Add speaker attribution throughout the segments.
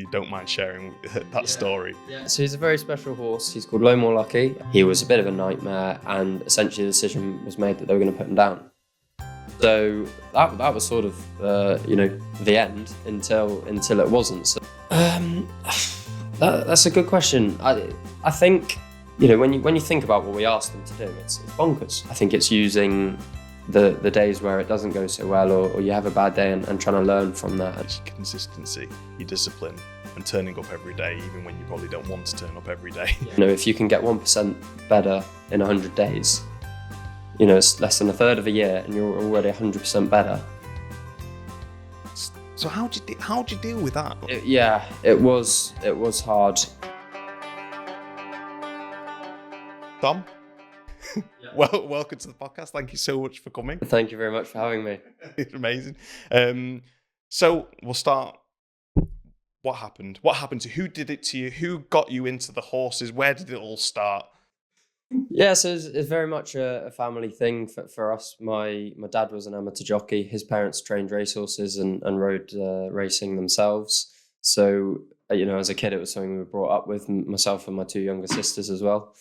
Speaker 1: you don't mind sharing that story.
Speaker 2: Yeah. So he's a very special horse. He's called Low More Lucky. He was a bit of a nightmare, and essentially the decision was made that they were going to put him down. So that was sort of the end until it wasn't. So that's a good question. I think when you think about what we asked them to do, it's bonkers. I think it's using the days where it doesn't go so well, or you have a bad day, and trying to learn from that.
Speaker 1: It's consistency, your discipline, and turning up every day, even when you probably don't want to turn up every day.
Speaker 2: If you can get 1% better in 100 days, it's less than a third of a year, and you're already 100% better.
Speaker 1: So how'd you deal with that?
Speaker 2: It was hard.
Speaker 1: Tom? Yeah. Well, welcome to the podcast. Thank you so much for coming.
Speaker 2: Thank you very much for having me.
Speaker 1: It's amazing. So we'll start. What happened? Who did it to you? Who got you into the horses? Where did it all start?
Speaker 2: Yeah, so it's very much a family thing for us. My dad was an amateur jockey. His parents trained racehorses and rode racing themselves. So, as a kid, it was something we were brought up with, myself and my two younger sisters as well.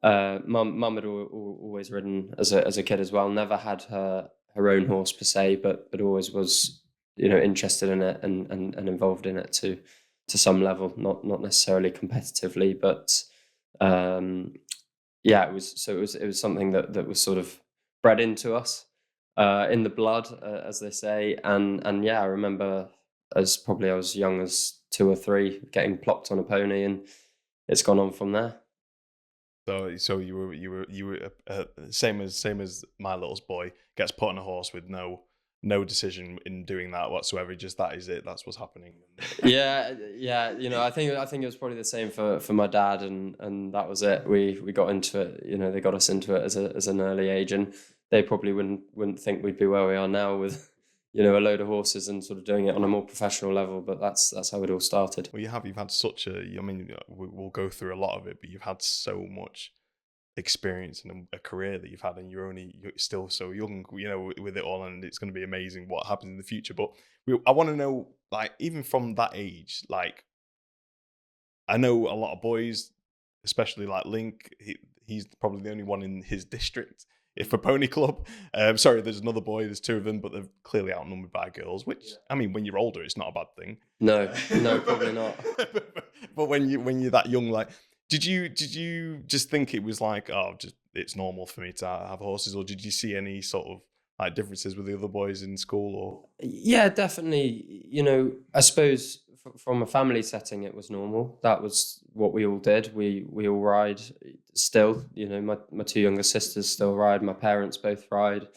Speaker 2: Mum had always ridden as a kid as well. Never had her own horse per se, but always was interested in it and involved in it to some level, not necessarily competitively, but it was something that was sort of bred into us in the blood, as they say. And I remember I was young as 2 or 3, getting plopped on a pony, and it's gone on from there.
Speaker 1: So you were same as my little boy, gets put on a horse with no decision in doing that whatsoever. Just that is it. That's what's happening.
Speaker 2: Yeah. I think it was probably the same for my dad, and that was it. We got into it. They got us into it as an early age, and they probably wouldn't think we'd be where we are now with a load of horses and sort of doing it on a more professional level. But that's how it all started.
Speaker 1: Well, you've had such we'll go through a lot of it, but you've had so much experience and a career that you've had, and you're still so young, with it all, and it's going to be amazing what happens in the future. But I want to know, like, even from that age, like, I know a lot of boys, especially like Link, he's probably the only one in his district for Pony Club. Sorry, there's another boy, there's 2 of them, but they're clearly outnumbered by girls, which, I mean, when you're older, it's not a bad thing.
Speaker 2: No, probably not.
Speaker 1: But when you're that young, like, did you just think it was like, it's normal for me to have horses, or did you see any sort of like differences with the other boys in school? Or
Speaker 2: yeah, definitely. I suppose from a family setting, it was normal. That was what we all did. We all ride still. My 2 younger sisters still ride. My parents both ride.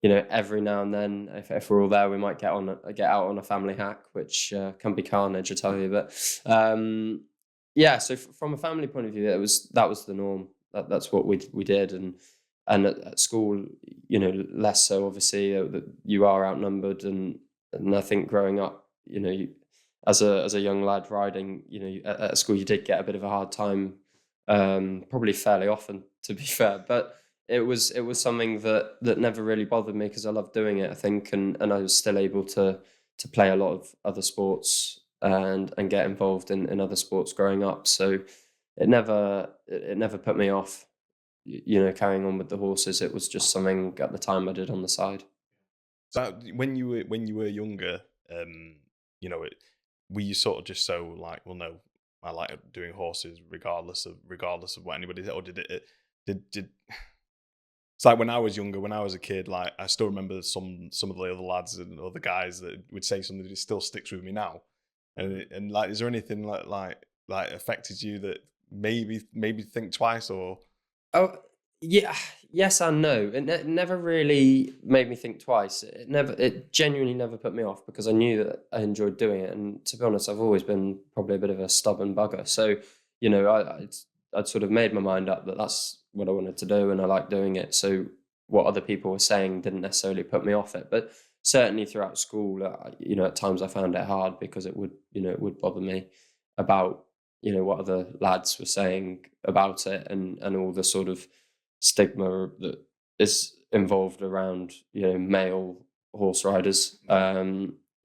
Speaker 2: Every now and then, if we're all there, we might get out on a family hack, which can be carnage, I tell you. But so from a family point of view, that was the norm. That's what we did, and at school, less so. Obviously, that you are outnumbered, and I think growing up, as a young lad riding, at school, you did get a bit of a hard time, probably fairly often, to be fair. But it was something that never really bothered me, because I loved doing it, I think, and I was still able to play a lot of other sports and get involved in other sports growing up. So it never put me off, carrying on with the horses. It was just something at the time I did on the side.
Speaker 1: So when you were younger, were you sort of just so like, well, no, I like doing horses regardless of what anybody said, or did it's like when I was younger, when I was a kid, like I still remember some of the other lads and other guys that would say something that still sticks with me now. And like, is there anything like affected you that maybe think twice, or?
Speaker 2: Oh, yeah, yes and no. It never really made me think twice. It genuinely never put me off, because I knew that I enjoyed doing it. And to be honest, I've always been probably a bit of a stubborn bugger. So, I'd sort of made my mind up that that's what I wanted to do, and I liked doing it. So what other people were saying didn't necessarily put me off it. But certainly throughout school, at times I found it hard, because it would bother me about, what other lads were saying about it, and all the sort of stigma that is involved around, male horse riders.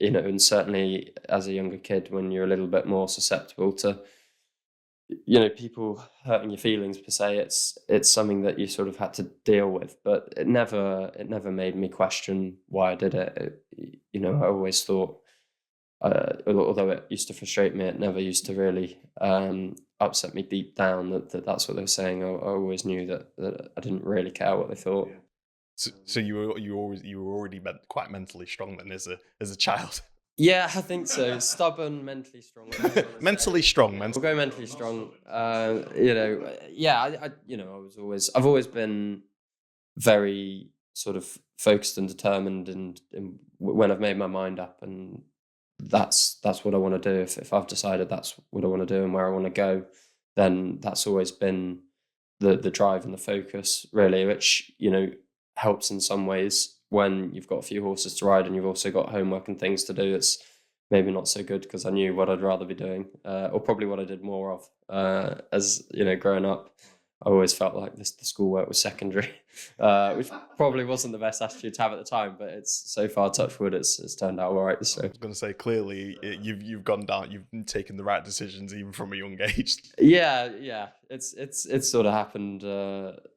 Speaker 2: and certainly as a younger kid, when you're a little bit more susceptible to, people hurting your feelings per se, it's something that you sort of had to deal with. But it never made me question why I did it. I always thought, although it used to frustrate me, it never used to really upset me deep down that's what they were saying. I always knew that I didn't really care what they thought.
Speaker 1: Yeah. So you were already quite mentally strong then as a child.
Speaker 2: Yeah, I think so. Stubborn, mentally strong. whatever you wanna say.
Speaker 1: Mentally strong,
Speaker 2: We'll go mentally strong. Yeah, I've always been very sort of focused and determined, and when I've made my mind up, and that's what I want to do. If I've decided that's what I want to do and where I want to go, then that's always been the drive and the focus, really, which helps in some ways when you've got a few horses to ride and you've also got homework and things to do. It's maybe not so good because I knew what I'd rather be doing, or probably what I did more of. As growing up, I always felt like the schoolwork was secondary, which probably wasn't the best attitude to have at the time. But it's so far, touch wood, it's turned out all right. So
Speaker 1: I was going to say, clearly you've gone down, you've taken the right decisions even from a young age.
Speaker 2: Yeah, it's sort of happened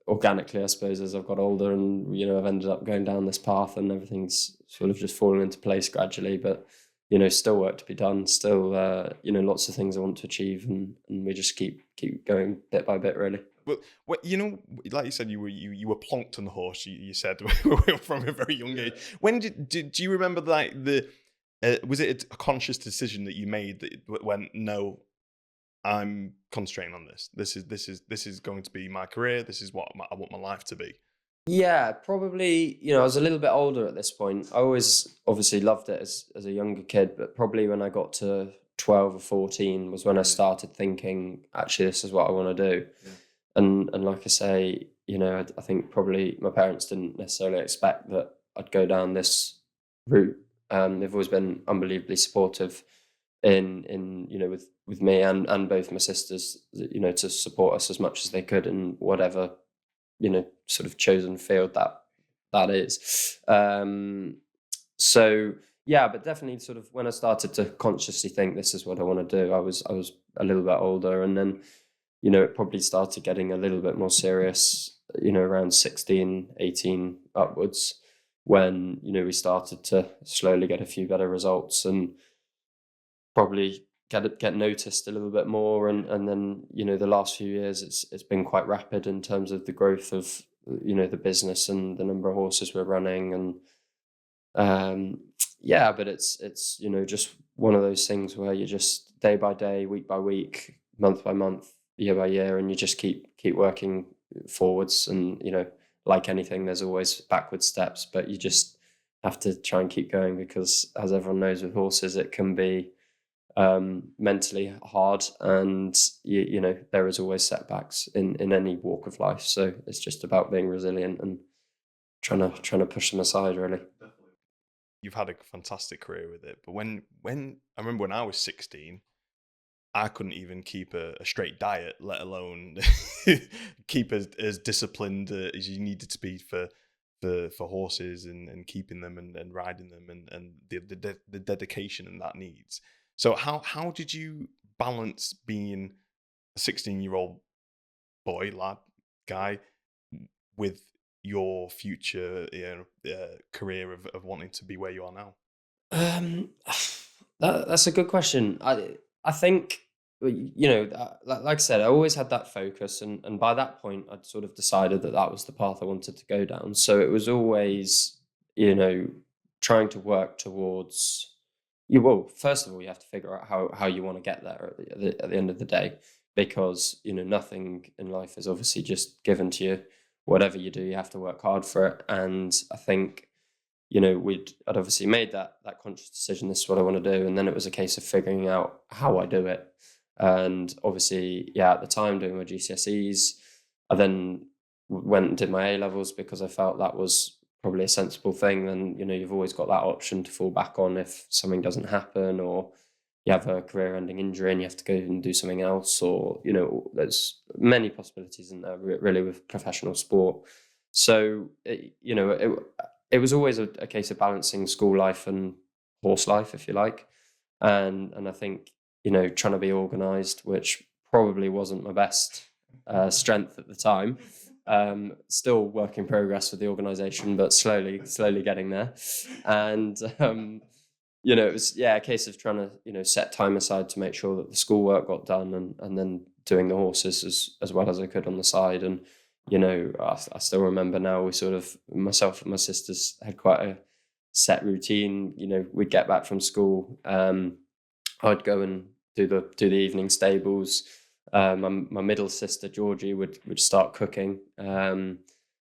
Speaker 2: organically, I suppose, as I've got older, and I've ended up going down this path, and everything's sort of just fallen into place gradually. But still work to be done, still lots of things I want to achieve, and we just keep going bit by bit, really.
Speaker 1: Well, like you said, you were plonked on the horse. You said from a very young age. When do you remember was it a conscious decision that you made that went, no, I'm concentrating on this. This is going to be my career. This is what I want my life to be.
Speaker 2: Yeah, probably. I was a little bit older at this point. I always obviously loved it as a younger kid, but probably when I got to 12 or 14 was when I started thinking, actually, this is what I want to do. Yeah. And like I say, I think probably my parents didn't necessarily expect that I'd go down this route. They've always been unbelievably supportive in with me and both my sisters, to support us as much as they could in whatever sort of chosen field that is. So yeah, but definitely sort of when I started to consciously think this is what I want to do, I was a little bit older, and then it probably started getting a little bit more serious, around 16, 18 upwards, when, we started to slowly get a few better results and probably get noticed a little bit more. And then, the last few years, it's been quite rapid in terms of the growth of, the business and the number of horses we're running. And yeah, but it's just one of those things where you just day by day, week by week, month by month, year by year, and you just keep working forwards. And like anything, there's always backward steps, but you just have to try and keep going, because as everyone knows with horses, it can be mentally hard, and there is always setbacks in any walk of life. So it's just about being resilient and trying to push them aside, really.
Speaker 1: You've had a fantastic career with it, but when I remember when I was 16, I couldn't even keep a straight diet, let alone keep as disciplined as you needed to be for horses and keeping them and riding them and the dedication and that needs. So how did you balance being a 16-year-old boy, lad, guy, with your future career of wanting to be where you are now?
Speaker 2: That's a good question. I think, like I said, I always had that focus, and by that point, I'd sort of decided that was the path I wanted to go down. So it was always, trying to work towards. Well, first of all, you have to figure out how you want to get there at the end of the day, because nothing in life is obviously just given to you. Whatever you do, you have to work hard for it. And I think I'd obviously made that conscious decision. This is what I want to do, and then it was a case of figuring out how I do it. And obviously, at the time doing my GCSEs, I then went and did my A levels because I felt that was probably a sensible thing. Then you've always got that option to fall back on if something doesn't happen, or you have a career-ending injury and you have to go and do something else, or there's many possibilities in there really with professional sport. So it was always a case of balancing school life and horse life, if you like. And I think, trying to be organised, which probably wasn't my best strength at the time. Still work in progress with the organisation, but slowly getting there. And it was a case of trying to set time aside to make sure that the schoolwork got done, and then doing the horses as well as I could on the side. And I still remember now, we sort of, myself and my sisters had quite a set routine. We'd get back from school, I'd go and do the evening stables. My middle sister Georgie would start cooking, and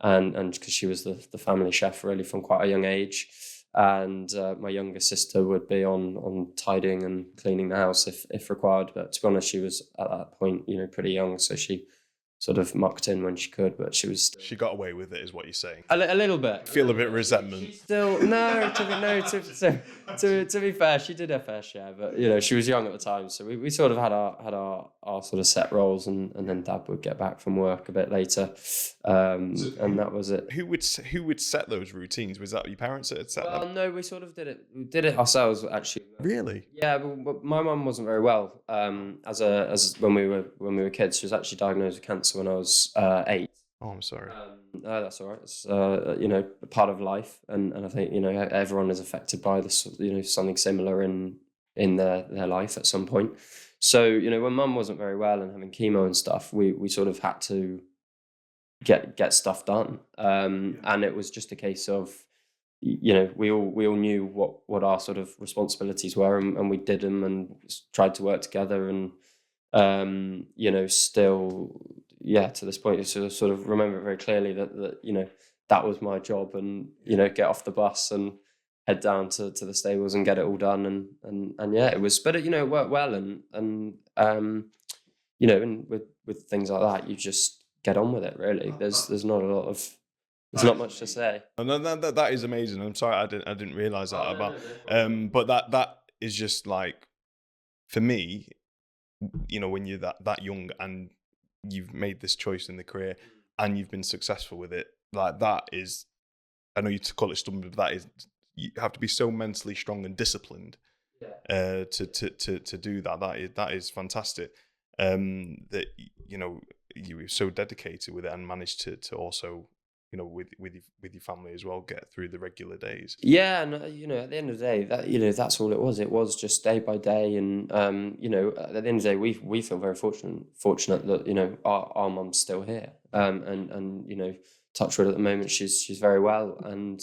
Speaker 2: because she was the family chef really from quite a young age, and my younger sister would be on tidying and cleaning the house if required. But to be honest, she was at that point pretty young, so she sort of mucked in when she could, but she was
Speaker 1: She got away with it, is what you're saying.
Speaker 2: A little bit.
Speaker 1: Feel a bit resentment.
Speaker 2: Still, no. To be fair, she did her fair share, but she was young at the time, so we sort of had our sort of set roles, and then Dad would get back from work a bit later, and that was it.
Speaker 1: Who would set those routines? Was that your parents that had set them?
Speaker 2: Well, no, we sort of did it. We did it ourselves, actually.
Speaker 1: Really?
Speaker 2: Yeah, but my mum wasn't very well. As when we were kids, she was actually diagnosed with cancer when I was 8.
Speaker 1: Oh, I'm sorry.
Speaker 2: No, that's all right. It's a part of life, and I think everyone is affected by this. Something similar in their life at some point. So when Mum wasn't very well and having chemo and stuff, we sort of had to get stuff done, and it was just a case of we all knew what our sort of responsibilities were, and we did them and tried to work together, and still, to this point, to sort of remember very clearly that that was my job, and get off the bus and head down to the stables and get it all done, and it was, but it worked well, and with things like that, you just get on with it. Really, there's not a lot of. There's not much to say.
Speaker 1: And that is amazing. I'm sorry, I didn't realize that about. But that is just like, for me, when you're that young and you've made this choice in the career and you've been successful with it, like that is, I know you call it stubborn, but that is, you have to be so mentally strong and disciplined to do that. That is fantastic. That you were so dedicated with it and managed to also with your family as well, get through the regular days.
Speaker 2: Yeah, and at the end of the day, that that's all it was. It was just day by day, and at the end of the day, we feel very fortunate that our mum's still here, and touch wood, at the moment she's very well, and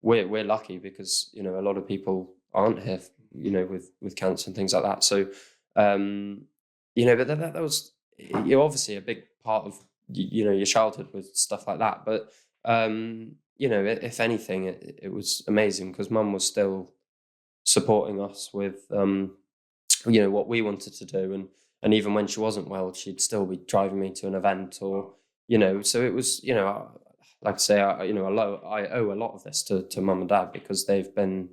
Speaker 2: we're lucky because a lot of people aren't here, with cancer and things like that. So but that was obviously a big part of your childhood with stuff like that, but if anything, it was amazing because Mum was still supporting us with what we wanted to do, and even when she wasn't well, she'd still be driving me to an event, or so it was, like I say, I owe a lot of this to Mum and Dad, because they've been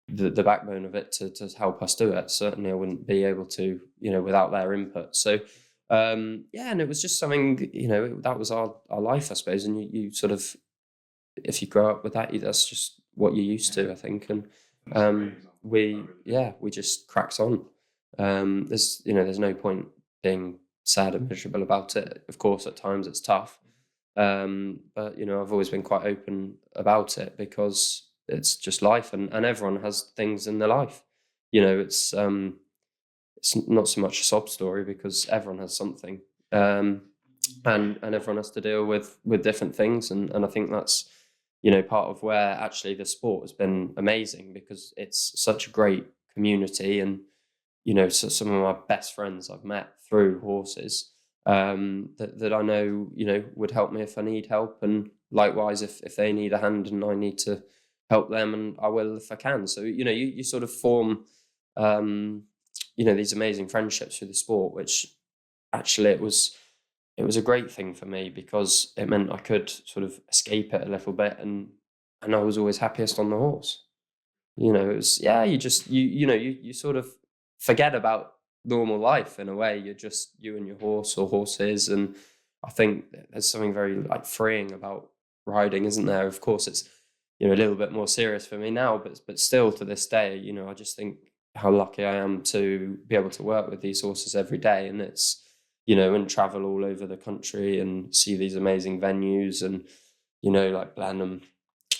Speaker 2: the backbone of it to help us do it. Certainly I wouldn't be able to without their input. So and it was just something, that was our life, I suppose, and you sort of, if you grow up with that, that's just what you're used to, I think. And we just cracked on. There's no point being sad and miserable about it. Of course, at times it's tough, but I've always been quite open about it, because it's just life, and everyone has things in their life. It's not so much a sob story, because everyone has something, and everyone has to deal with different things, and I think that's part of where actually the sport has been amazing, because it's such a great community, and so some of my best friends I've met through horses, that I know would help me if I need help, and likewise if they need a hand and I need to help them, and I will if I can. So you sort of form these amazing friendships through the sport, which actually it was a great thing for me, because it meant I could sort of escape it a little bit, and I was always happiest on the horse. It was, you sort of forget about normal life in a way. You're just you and your horse or horses, and I think there's something very freeing about riding, isn't there? Of course, it's you know, a little bit more serious for me now, but still to this day, you know, I just think how lucky I am to be able to work with these horses every day. And it's, you know, and travel all over the country and see these amazing venues. And, you know, like Blenheim,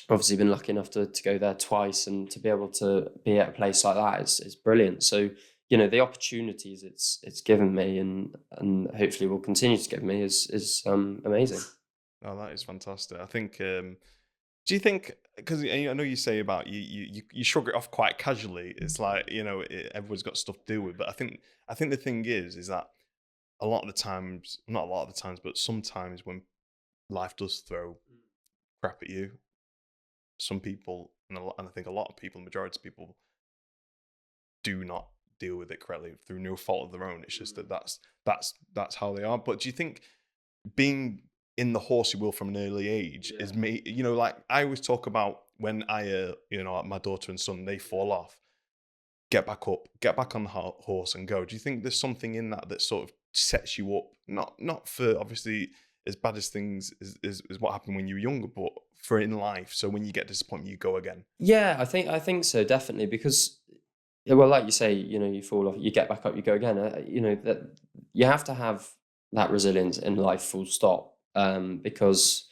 Speaker 2: obviously been lucky enough to go there twice, and to be able to be at a place like that is brilliant. So, you know, the opportunities it's given me, and hopefully will continue to give me, is amazing.
Speaker 1: Oh, that is fantastic. I think. Do you think? Because I know you say about you shrug it off quite casually. It's like, you know, everyone's got stuff to deal with. But I think the thing is that a lot of the times, not a lot of the times, but sometimes when life does throw crap at you, some people, and I think a lot of people, majority of people, do not deal with it correctly through no fault of their own. It's just that that's how they are. But do you think being in the horsey world from an early age is me? You know, like I always talk about when you know, my daughter and son, they fall off, get back up, get back on the horse and go. Do you think there's something in that that sort of sets you up? Not for obviously as bad as things as what happened when you were younger, but for in life. So when you get disappointed, you go again.
Speaker 2: Yeah, I think so, definitely, because, yeah, well, like you say, you know, you fall off, you get back up, you go again. You know, that you have to have that resilience in life, full stop, because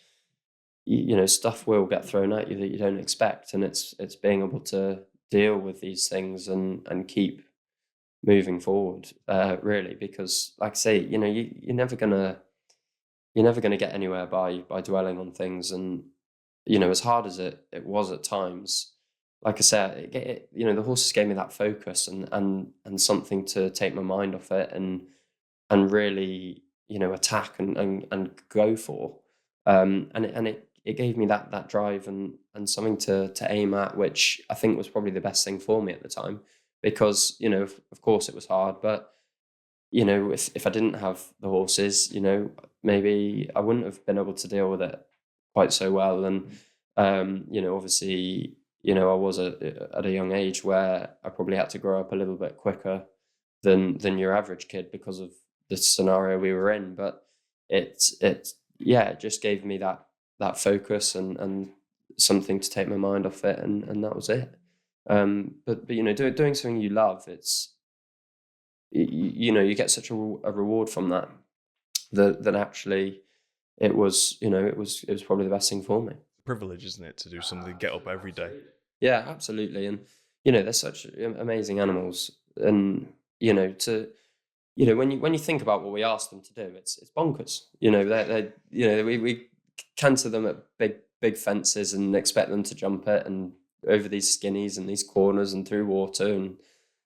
Speaker 2: you know, stuff will get thrown at you that you don't expect, and it's being able to deal with these things and keep moving forward, really, because, like I say, you know, you're never gonna get anywhere by dwelling on things. And, you know, as hard as it was at times, like I said, you know, the horses gave me that focus and something to take my mind off it, and really, you know, attack and go for. And it gave me that drive and something to aim at, which I think was probably the best thing for me at the time, because, you know, of course it was hard, but, you know, if I didn't have the horses, you know, maybe I wouldn't have been able to deal with it quite so well. And, you know, obviously, you know, I was at a young age where I probably had to grow up a little bit quicker than your average kid because of the scenario we were in. But it just gave me that focus and something to take my mind off it, and that was it. But you know, doing something you love, you know, you get such a reward from that actually it was, you know, it was probably the best thing for me.
Speaker 1: Privilege, isn't it, to do something, get up every day.
Speaker 2: Yeah, absolutely. And, you know, they're such amazing animals. And, you know, when you think about what we ask them to do, it's bonkers. You know, they you know, we canter them at big fences and expect them to jump it, and over these skinnies and these corners and through water, and,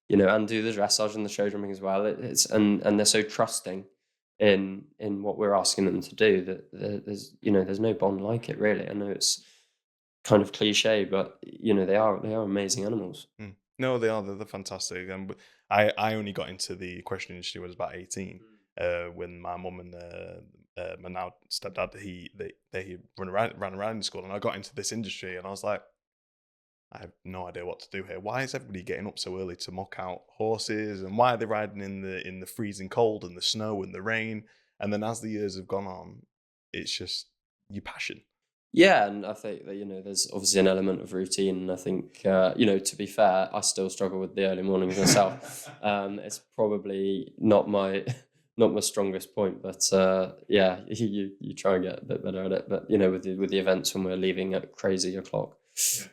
Speaker 2: you know, and do the dressage and the show jumping as well. And they're so trusting in what we're asking them to do, that there's no bond like it, really. I know it's kind of cliche, but, you know, they are amazing animals.
Speaker 1: Mm. No, they are. They're fantastic. And I only got into the equestrian industry when I was about 18. When my mum and my now stepdad, they ran around in school, and I got into this industry, and I was like, I have no idea what to do here. Why is everybody getting up so early to muck out horses, and why are they riding in the freezing cold and the snow and the rain? And then as the years have gone on, it's just your passion.
Speaker 2: Yeah, and I think that, you know, there's obviously an element of routine. And I think, you know, to be fair, I still struggle with the early mornings myself. It's probably not my not my strongest point, but yeah, you try and get a bit better at it. But, you know, with the events when we're leaving at crazy o'clock,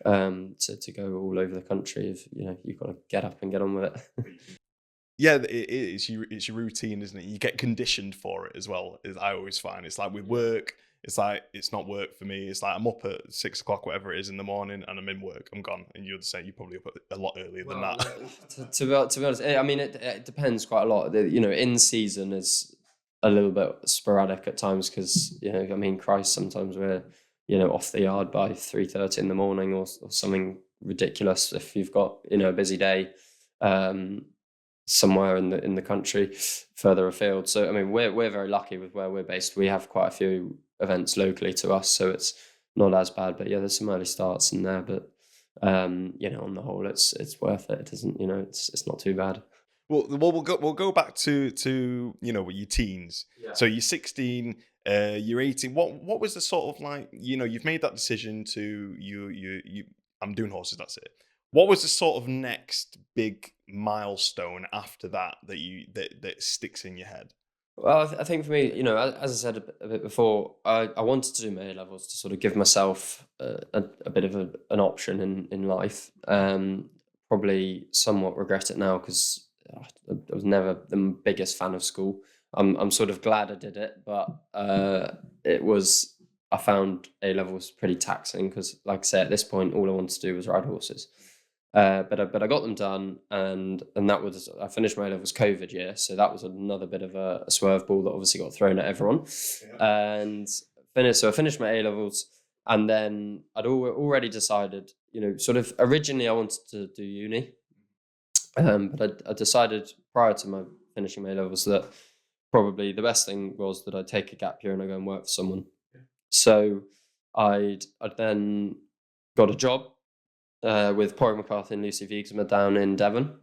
Speaker 2: to go all over the country, you know, you've got to get up and get on with it.
Speaker 1: Yeah, it's your routine, isn't it? You get conditioned for it as well. I always find it's like with work, it's like it's not work for me. It's like I'm up at 6 o'clock, whatever it is, in the morning, and I'm in work. I'm gone, and you're the same. You're probably up a lot earlier than that.
Speaker 2: To be honest, I mean, it depends quite a lot. You know, in season is a little bit sporadic at times, because, you know, I mean, Christ, sometimes we're, you know, off the yard by 3:30 in the morning, or something ridiculous if you've got, you know, a busy day. Somewhere in the country further afield. So I mean, we're very lucky with where we're based. We have quite a few events locally to us, so it's not as bad. But yeah, there's some early starts in there, but you know, on the whole, it's worth it. It isn't, you know, it's not too bad.
Speaker 1: Well, we'll go back to you know, your teens.
Speaker 2: Yeah.
Speaker 1: So you're 16. You're 18. What was the sort of like, you've made that decision to I'm doing horses, that's it. What was the sort of next big milestone after that that sticks in your head?
Speaker 2: Well, I think for me, as I said a bit before, I wanted to do my A levels to sort of give myself a bit of an option in life. Probably somewhat regret it now because I was never the biggest fan of school. I'm sort of glad I did it, but it was I found A levels pretty taxing because, like I say, at this point, all I wanted to do was ride horses. But I got them done, and that was I finished my A levels COVID year, so that was another bit of a swerve ball that obviously got thrown at everyone. And finished. So I finished my A levels, and then I'd already decided, sort of originally I wanted to do uni, but I decided prior to my finishing my A levels that probably the best thing was that I'd take a gap year and I go and work for someone. So I'd then got a job with Porrick McCarthy and Lucy Wiegsma down in Devon.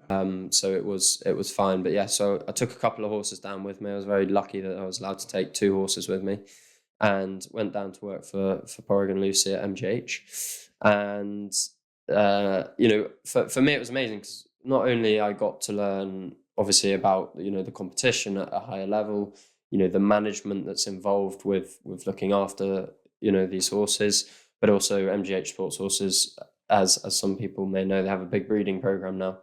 Speaker 2: So it was fine. But yeah, so I took a couple of horses down with me. I was very lucky that I was allowed to take 2 horses with me, and went down to work for Porrick and Lucy at MGH. And for me it was amazing because not only I got to learn obviously about the competition at a higher level, the management that's involved with looking after these horses, but also MGH Sports Horses, as some people may know, they have a big breeding program now.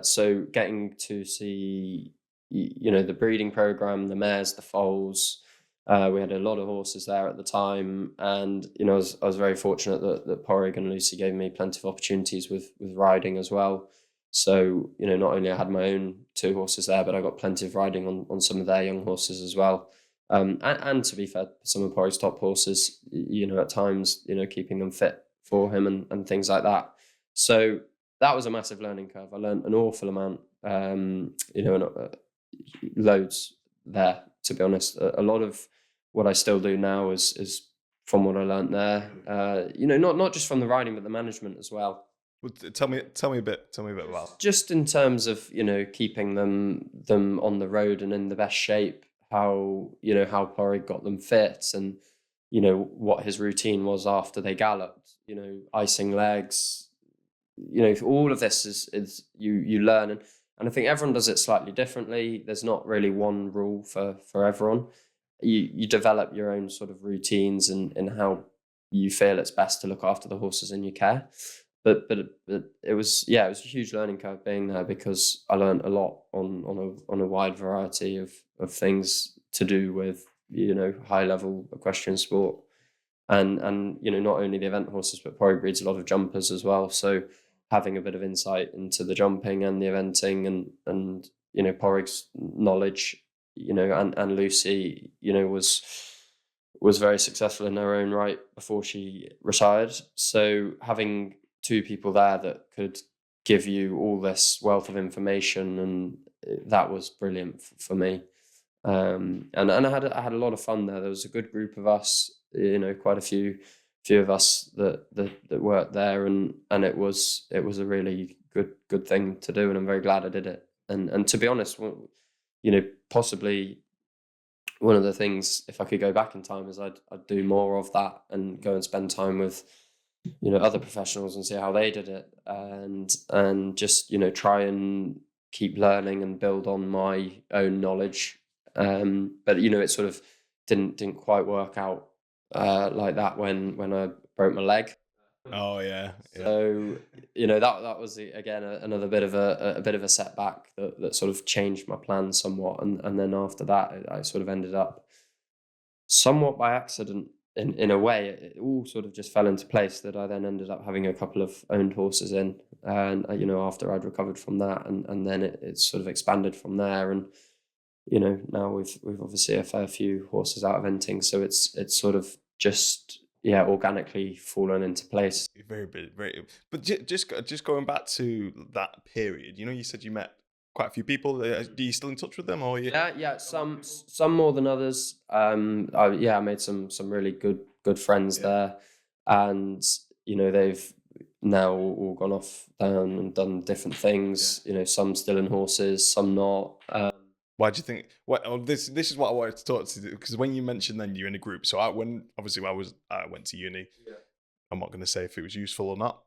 Speaker 2: So getting to see the breeding program, the mares, the foals. We had a lot of horses there at the time, and I was very fortunate that Porrick and Lucy gave me plenty of opportunities with riding as well. So not only I had my own 2 horses there, but I got plenty of riding on some of their young horses as well. And to be fair, some of Porrick's top horses, at times, keeping them fit for him and things like that. So that was a massive learning curve. I learned an awful amount, loads there, to be honest. A lot of what I still do now is from what I learned there. Not just from the riding, but the management as well.
Speaker 1: Well, tell me a bit about.
Speaker 2: Just in terms of keeping them on the road and in the best shape. How Porrick got them fit, and what his routine was after they galloped. Icing legs. All of this is you learn, and I think everyone does it slightly differently. There's not really one rule for everyone. You develop your own sort of routines and how you feel it's best to look after the horses in your care. But it was a huge learning curve being there because I learned a lot on a wide variety of things to do with high level equestrian sport, and not only the event horses, but Porrick breeds a lot of jumpers as well. So having a bit of insight into the jumping and the eventing and Porrick's knowledge, and Lucy, was very successful in her own right before she retired. So having 2 people there that could give you all this wealth of information, and that was brilliant for me. And I had a lot of fun there. There was a good group of us, quite a few of us that worked there, and it was a really good thing to do, and I'm very glad I did it. And to be honest, possibly one of the things, if I could go back in time, is I'd do more of that and go and spend time with other professionals and see how they did it, and just try and keep learning and build on my own knowledge. But it sort of didn't quite work out like that when I broke my leg.
Speaker 1: Oh yeah.
Speaker 2: So that was again another bit of a setback that sort of changed my plans somewhat, and then after that I sort of ended up somewhat by accident. In a way, it all sort of just fell into place that I then ended up having a couple of owned horses in, and after I'd recovered from that, and then it sort of expanded from there, and now we've obviously a fair few horses out eventing, so it's sort of just organically fallen into place.
Speaker 1: Very big, very. But just going back to that period, you said you met quite a few people. Are you still in touch with them, or you?
Speaker 2: Yeah. Some more than others. I made some really good friends there, and they've now all gone off down and done different things. Some still in horses, some not.
Speaker 1: Why do you think? What? Oh, this is what I wanted to talk to you, because when you mentioned then you're in a group. So when obviously I went to uni.
Speaker 2: Yeah.
Speaker 1: I'm not going to say if it was useful or not.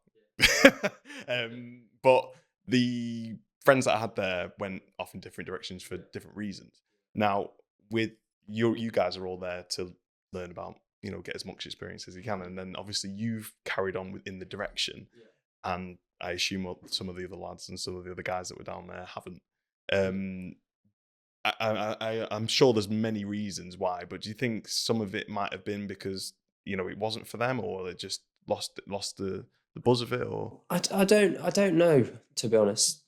Speaker 1: But the friends that I had there went off in different directions for different reasons. Now, with you guys are all there to learn about, get as much experience as you can, and then obviously you've carried on within the direction, and I assume some of the other lads and some of the other guys that were down there haven't. Um, I'm sure there's many reasons why, but do you think some of it might have been because it wasn't for them, or they just lost the buzz of it, or
Speaker 2: I don't know, to be honest.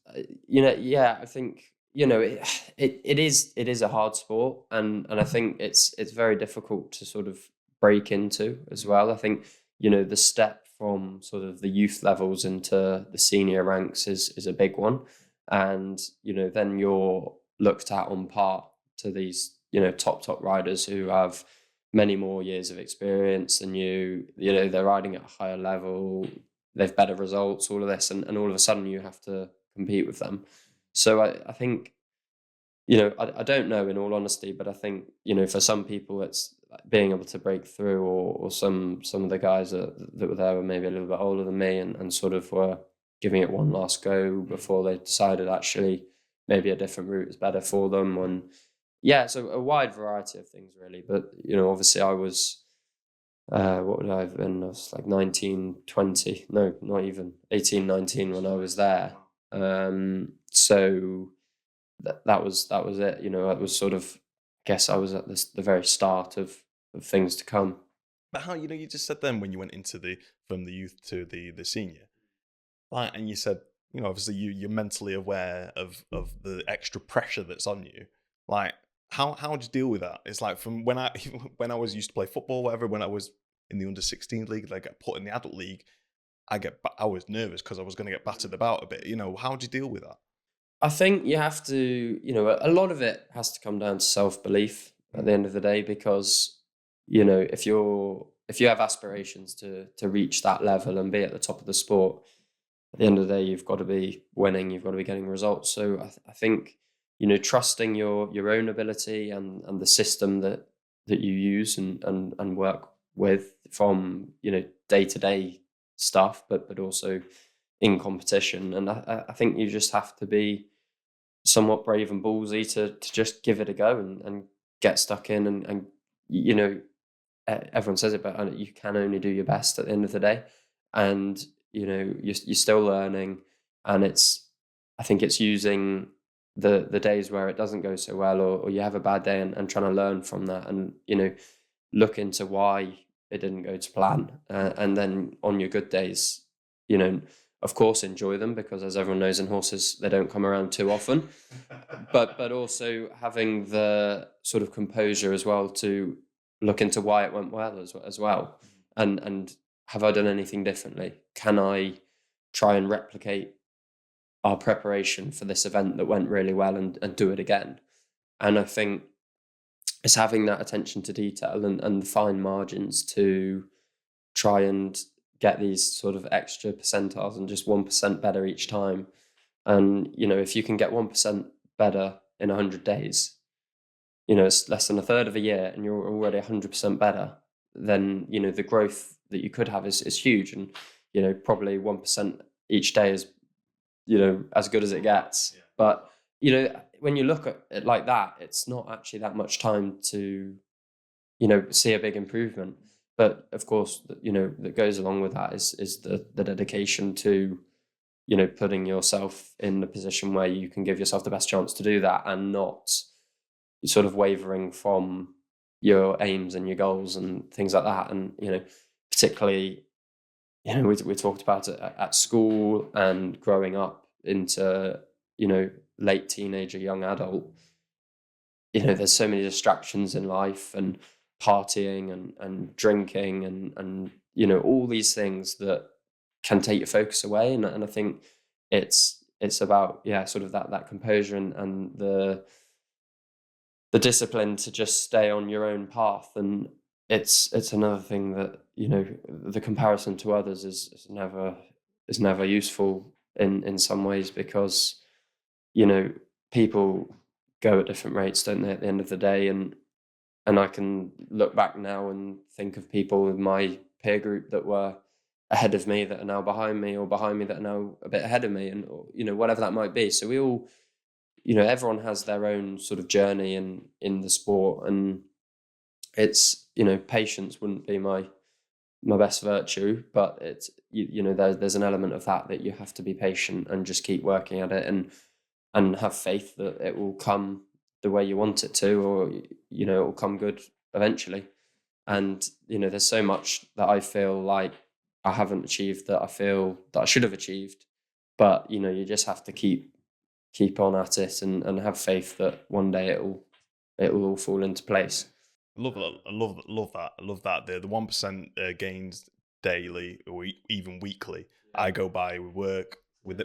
Speaker 2: Yeah, I think it is a hard sport, and I think it's very difficult to sort of break into as well. I think the step from sort of the youth levels into the senior ranks is a big one, and then you're looked at on par to these top riders who have many more years of experience than you. They're riding at a higher level, they've better results, all of this, and all of a sudden you have to compete with them. So I think I don't know, in all honesty, but I think for some people it's like being able to break through, or some of the guys that were there were maybe a little bit older than me, and sort of were giving it one last go before they decided actually maybe a different route is better for them. And yeah, so a wide variety of things really. But obviously I was what would I have been? I was like 19, 20, no, not even 18, 19 when I was there. So that was it. It was sort of, I guess I was at the very start of things to come.
Speaker 1: but how you just said then when you went into the from the youth to the senior, like, and you said obviously you're mentally aware of the extra pressure that's on you, like how do you deal with that? It's like from when I when I was used to play football, whatever, when I was in the under 16 league, like get put in the adult league, I was nervous because I was going to get battered about a bit. How do you deal with that?
Speaker 2: I think you have to, a lot of it has to come down to self-belief at the end of the day, because, if you have aspirations to reach that level and be at the top of the sport, at the end of the day, you've got to be winning, you've got to be getting results. So I think, trusting your own ability and the system that you use and work with from, day to day stuff, but also in competition. And I think you just have to be somewhat brave and ballsy to just give it a go and get stuck in, and everyone says it, but you can only do your best at the end of the day. And you're still learning, and I think it's using the days where it doesn't go so well, or you have a bad day, and trying to learn from that, and look into why it didn't go to plan, and then on your good days, of course enjoy them, because as everyone knows, in horses they don't come around too often. But also having the sort of composure as well to look into why it went well as well, and have I done anything differently? Can I try and replicate our preparation for this event that went really well, and do it again? And I think it's having that attention to detail and the fine margins to try and get these sort of extra percentiles, and just 1% better each time. And if you can get 1% better in 100 days, it's less than a third of a year, and you're already 100% better. Then the growth that you could have is huge, and probably 1% each day is as good as it gets. Yeah. But when you look at it like that, it's not actually that much time to see a big improvement. But of course, that goes along with that is the dedication to putting yourself in the position where you can give yourself the best chance to do that, and not sort of wavering from your aims and your goals and things like that. And particularly, we talked about it at school and growing up into late teenager, young adult. There's so many distractions in life, and partying and drinking and all these things that can take your focus away. And I think it's about sort of that composure and the discipline to just stay on your own path. And it's another thing that the comparison to others is never useful in some ways, because people go at different rates, don't they, at the end of the day? And I can look back now and think of people in my peer group that were ahead of me that are now behind me, or behind me that are now a bit ahead of me, and whatever that might be. So we all, everyone has their own sort of journey in the sport, and it's, patience wouldn't be my best virtue, but it's, there's an element of that you have to be patient and just keep working at it, and have faith that it will come the way you want it to, or it will come good eventually. And there's so much that I feel like I haven't achieved that I feel that I should have achieved, but you just have to keep on at it, and have faith that one day it will all fall into place.
Speaker 1: I love that. I love that. The 1% gains daily or even weekly. I go by with work, with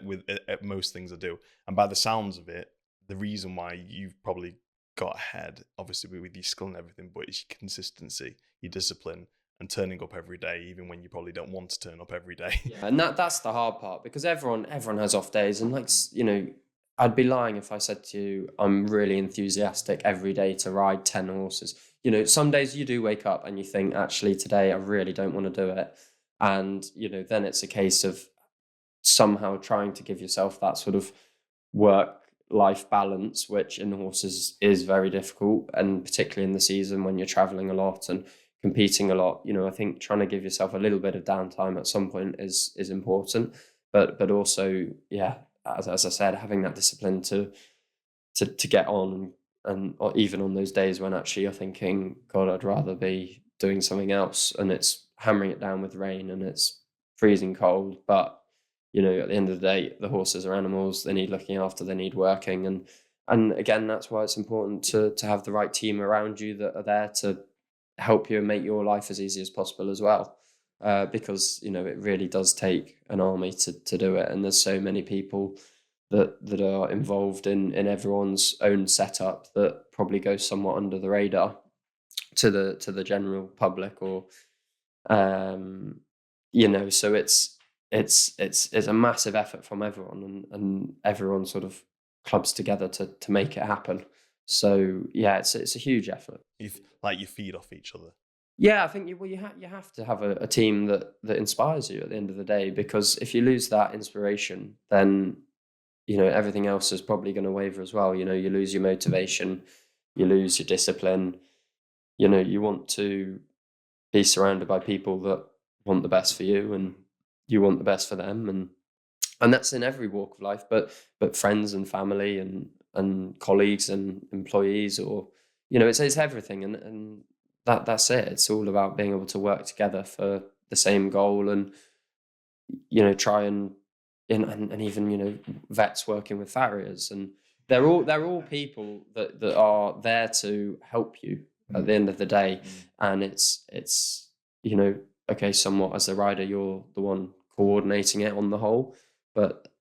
Speaker 1: most things I do, and by the sounds of it, the reason why you've probably got ahead, obviously with your skill and everything, but it's your consistency, your discipline, and turning up every day, even when you probably don't want to turn up every day.
Speaker 2: Yeah, and that's the hard part, because everyone has off days, and I'd be lying if I said to you I'm really enthusiastic every day to ride 10 horses. Some days you do wake up and you think, actually, today I really don't want to do it. And, then it's a case of somehow trying to give yourself that sort of work-life balance, which in horses is very difficult, and particularly in the season when you're traveling a lot and competing a lot. I think trying to give yourself a little bit of downtime at some point is important, but also, yeah, as I said, having that discipline to get on, and or even on those days when actually you're thinking, God, I'd rather be doing something else, and it's hammering it down with rain and it's freezing cold. But at the end of the day, the horses are animals. They need looking after. They need working, and again, that's why it's important to have the right team around you that are there to help you and make your life as easy as possible as well. Because it really does take an army to do it, and there's so many people that are involved in everyone's own setup that probably goes somewhat under the radar to the general public, or so it's a massive effort from everyone, and everyone sort of clubs together to make it happen. So yeah, it's a huge effort.
Speaker 1: You feed off each other.
Speaker 2: Yeah, I think you have to have a team that inspires you at the end of the day, because if you lose that inspiration, then everything else is probably going to waver as well. You lose your motivation, you lose your discipline. You want to be surrounded by people that want the best for you, and you want the best for them, and that's in every walk of life, but friends and family and colleagues and employees, or it's everything, and that's it. It's all about being able to work together for the same goal, and try and even vets working with farriers, and they're all people that are there to help you at the end of the day. And it's okay, somewhat as a rider, you're the one coordinating it on the whole,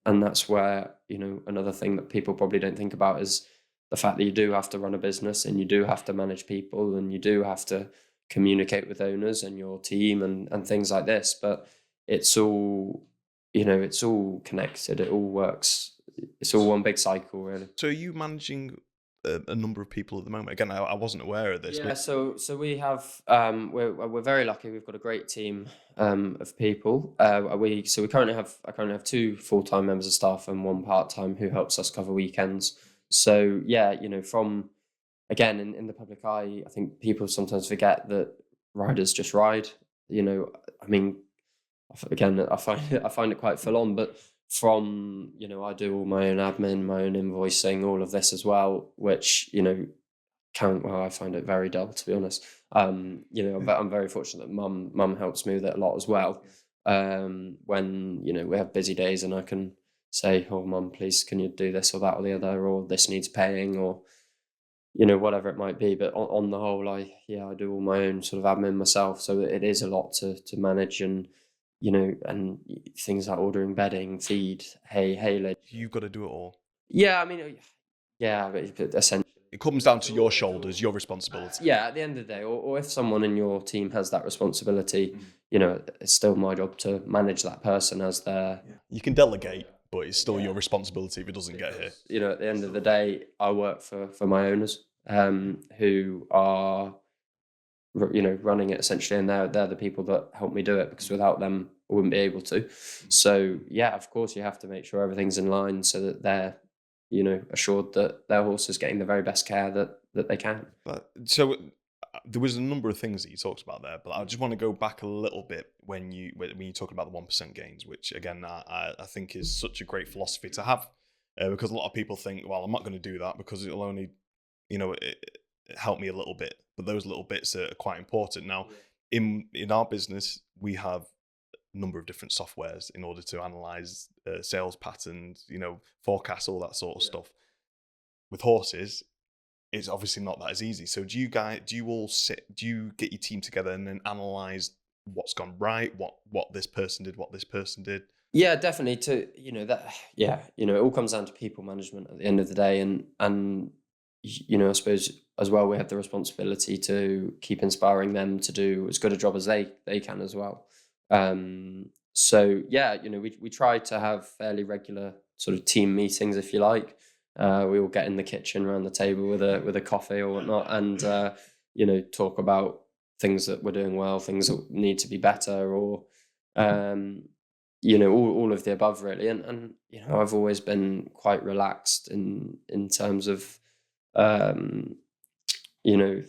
Speaker 2: and that's where another thing that people probably don't think about is the fact that you do have to run a business, and you do have to manage people, and you do have to communicate with owners and your team and things like this. But it's all it's all connected. It all works. It's all one big cycle, really.
Speaker 1: So are you managing a number of people at the moment? Again, I wasn't aware of this.
Speaker 2: Yeah, so we have we're very lucky. We've got a great team of people. We currently have 2 full-time members of staff and 1 part-time who helps us cover weekends. So yeah, from again in the public eye, I think people sometimes forget that riders just ride. I mean, again, I find it quite full on, but from I do all my own admin, my own invoicing, all of this as well, which I find it very dull, to be honest. I'm very fortunate that mum helps me with it a lot as well. When we have busy days and I can say, oh mum, please can you do this or that or the other, or this needs paying, or whatever it might be. But on the whole, I do all my own sort of admin myself, so it is a lot to manage, and and things like ordering bedding, feed, haylage.
Speaker 1: You've got to do it all.
Speaker 2: Yeah, I mean, yeah, but essentially
Speaker 1: it comes down to your shoulders, your responsibility.
Speaker 2: Yeah, at the end of the day, or if someone in your team has that responsibility, it's still my job to manage that person as their.
Speaker 1: You can delegate, but it's still your responsibility if it doesn't get here.
Speaker 2: You know, at the end of the day, I work for my owners, who are, you know, running it essentially, and they're the people that help me do it, because without them, I wouldn't be able to. So yeah, of course, you have to make sure everything's in line so that they're, you know, assured that their horse is getting the very best care that they can.
Speaker 1: So there was a number of things that you talked about there, but I just want to go back a little bit when you talk about the 1% gains, which again I think is such a great philosophy to have, because a lot of people think, well, I'm not going to do that because it'll only, you know, it help me a little bit, but those little bits are quite important. Now, in our business, we have a number of different softwares in order to analyze sales patterns, you know, forecasts, all that sort of stuff. With horses, it's obviously not that as easy. So do you get your team together and then analyze what's gone right, what this person did, what this person did?
Speaker 2: Yeah, definitely. You know, it all comes down to people management at the end of the day, and you know, I suppose as well, we have the responsibility to keep inspiring them to do as good a job as they can as well. So yeah, you know, we try to have fairly regular sort of team meetings, if you like. We all get in the kitchen around the table with a coffee or whatnot, and you know, talk about things that we're doing well, things that need to be better, or you know, all of the above really. And you know, I've always been quite relaxed in terms of you know,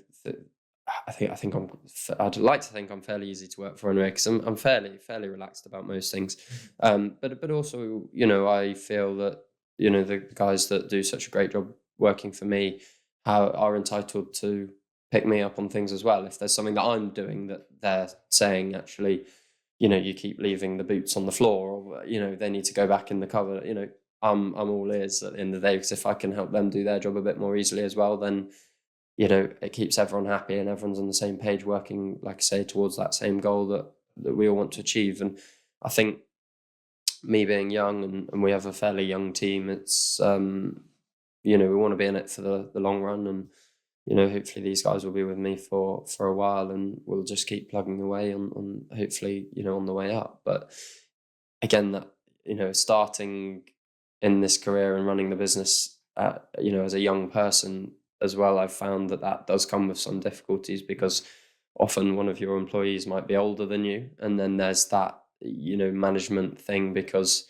Speaker 2: I'd like to think I'm fairly easy to work for anyway, because I'm fairly relaxed about most things. But also, you know, I feel that, you know, the guys that do such a great job working for me are entitled to pick me up on things as well. If there's something that I'm doing that they're saying, actually, you know, you keep leaving the boots on the floor, or, you know, they need to go back in the cover, you know, I'm all ears at the end of the day, because if I can help them do their job a bit more easily as well, then, you know, it keeps everyone happy and everyone's on the same page, working, like I say, towards that same goal that we all want to achieve. And I think, me being young, and we have a fairly young team, it's you know, we want to be in it for the long run, and you know, hopefully these guys will be with me for a while, and we'll just keep plugging away on hopefully, you know, on the way up. But again, that, you know, starting in this career and running the business, you know, as a young person as well, I've found that does come with some difficulties, because often one of your employees might be older than you, and then there's that, you know, management thing, because